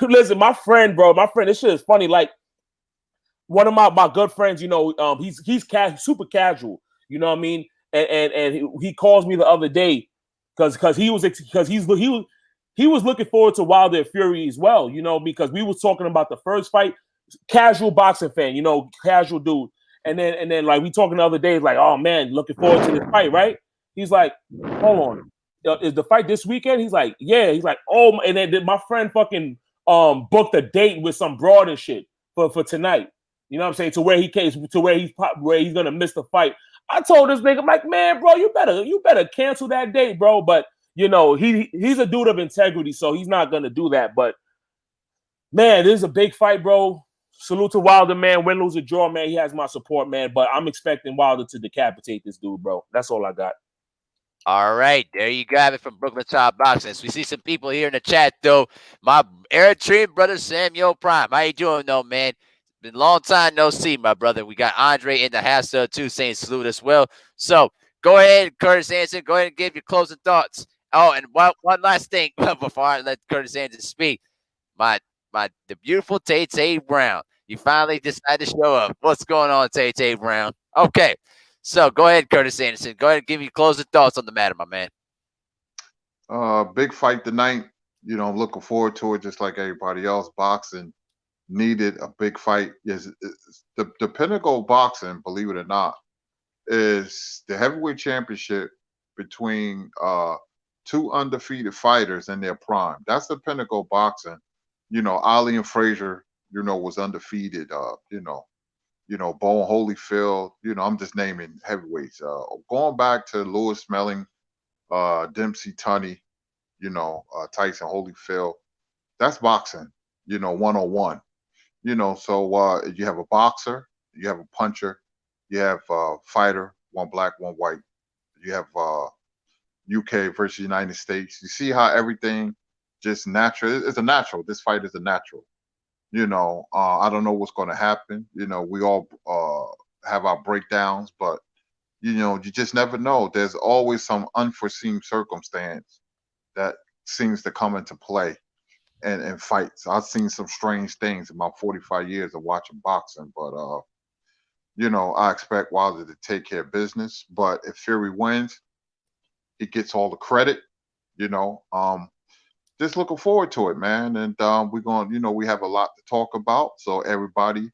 C: Listen, my friend, this shit is funny. Like, one of my good friends, he's super casual, you know what I mean? And he calls me the other day because he was looking forward to Wilder Fury as well, because we was talking about the first fight. Casual boxing fan, casual dude. And then like we talking the other day, like, oh man, looking forward to this fight, right? He's like, hold on, is the fight this weekend? He's like, yeah. He's like, oh, and then my friend fucking booked a date with some broad and shit for tonight. You know what I'm saying? To where he's gonna miss the fight. I told this nigga, I'm like, man, bro, you better cancel that date, bro. But he's a dude of integrity, so he's not gonna do that. But man, this is a big fight, bro. Salute to Wilder, man. Win, lose, or draw, man. He has my support, man. But I'm expecting Wilder to decapitate this dude, bro. That's all I got.
A: All right, there you got it from Brooklyn Child Boxing. We see some people here in the chat, though. My Eritrean brother Samuel Prime. How you doing, though, man? Been a long time no see, my brother. We got Andre in the house there too, saying salute as well. So go ahead, Curtis Anderson. Go ahead and give your closing thoughts. Oh, and one last thing before I let Curtis Anderson speak. The beautiful Tay Brown. You finally decided to show up. What's going on, Tay Brown? Okay. So go ahead, Curtis Anderson. Go ahead and give your closing thoughts on the matter, my man.
D: Big fight tonight. I'm looking forward to it just like everybody else. Boxing needed a big fight. The pinnacle of boxing, believe it or not, is the heavyweight championship between two undefeated fighters in their prime. That's the pinnacle of boxing. Ali and Frazier, was undefeated. Bone Holyfield. I'm just naming heavyweights. Going back to Lewis Melling, Dempsey Tunney, Tyson Holyfield. That's boxing. 101. So you have a boxer, you have a puncher, you have a fighter, one black, one white. You have UK versus United States. You see how everything just natural. It's a natural. This fight is a natural. I don't know what's going to happen. We all have our breakdowns, but you just never know. There's always some unforeseen circumstance that seems to come into play and fights. I've seen some strange things in my 45 years of watching boxing, but I expect Wilder to take care of business. But if Fury wins, he gets all the credit. You know, just looking forward to it, man. And we're going, we have a lot to talk about. So everybody,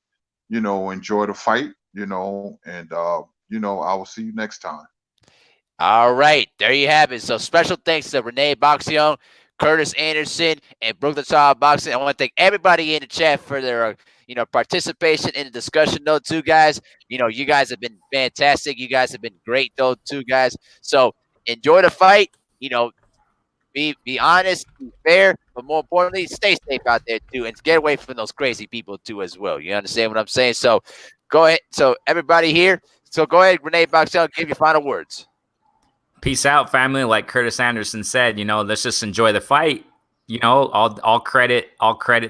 D: enjoy the fight, and I will see you next time.
A: All right, there you have it. So special thanks to Renee Boxion, Curtis Anderson, and Brooklyn Child Boxing. I want to thank everybody in the chat for their participation in the discussion, though, too, guys. You guys have been fantastic. You guys have been great, though, too, guys. So enjoy the fight. Be honest, be fair, but more importantly, stay safe out there, too, and get away from those crazy people, too, as well. You understand what I'm saying? So go ahead. So everybody here. So go ahead, Renee Boxion, give your final words.
B: Peace out, family. Like Curtis Anderson said, let's just enjoy the fight. All credit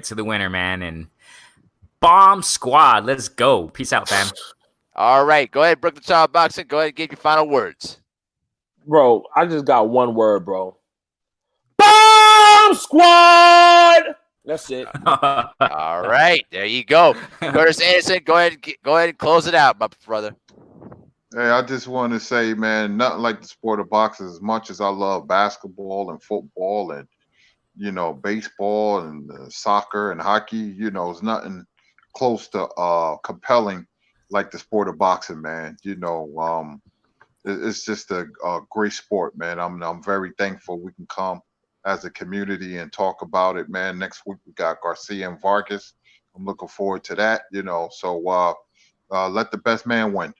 B: to the winner, man. And bomb squad, let's go. Peace out, fam.
A: All right, go ahead, Brooklyn Child Boxing. Go ahead and give your final words.
C: Bro, I just got one word, bro. Bomb squad. That's it.
A: All right, there you go. Curtis Anderson, go ahead and close it out, my brother.
D: Hey, I just want to say, man, nothing like the sport of boxing. As much as I love basketball and football and baseball and soccer and hockey, it's nothing close to compelling like the sport of boxing, man. It's just a great sport, man. I'm very thankful we can come as a community and talk about it, man. Next week we got Garcia and Vargas. I'm looking forward to that, So let the best man win.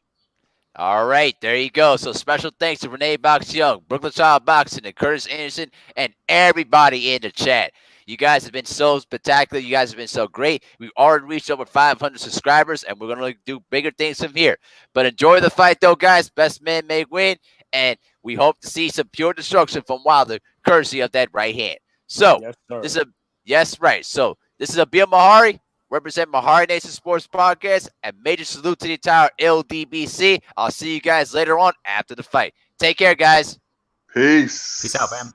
A: All right, there you go. So special thanks to Renee Boxion, Brooklyn Child Boxing, and Curtis Anderson, and everybody in the chat. You guys have been so spectacular. You guys have been so great. We've already reached over 500 subscribers, and we're going to do bigger things from here. But enjoy the fight, though, guys. Best man may win, and we hope to see some pure destruction from Wilder, courtesy of that right hand. So, So, this is Abir Mehari. Represent MehariNation Sports Podcast, and major salute to the entire LDBC. I'll see you guys later on after the fight. Take care, guys.
D: Peace.
B: Peace out, fam.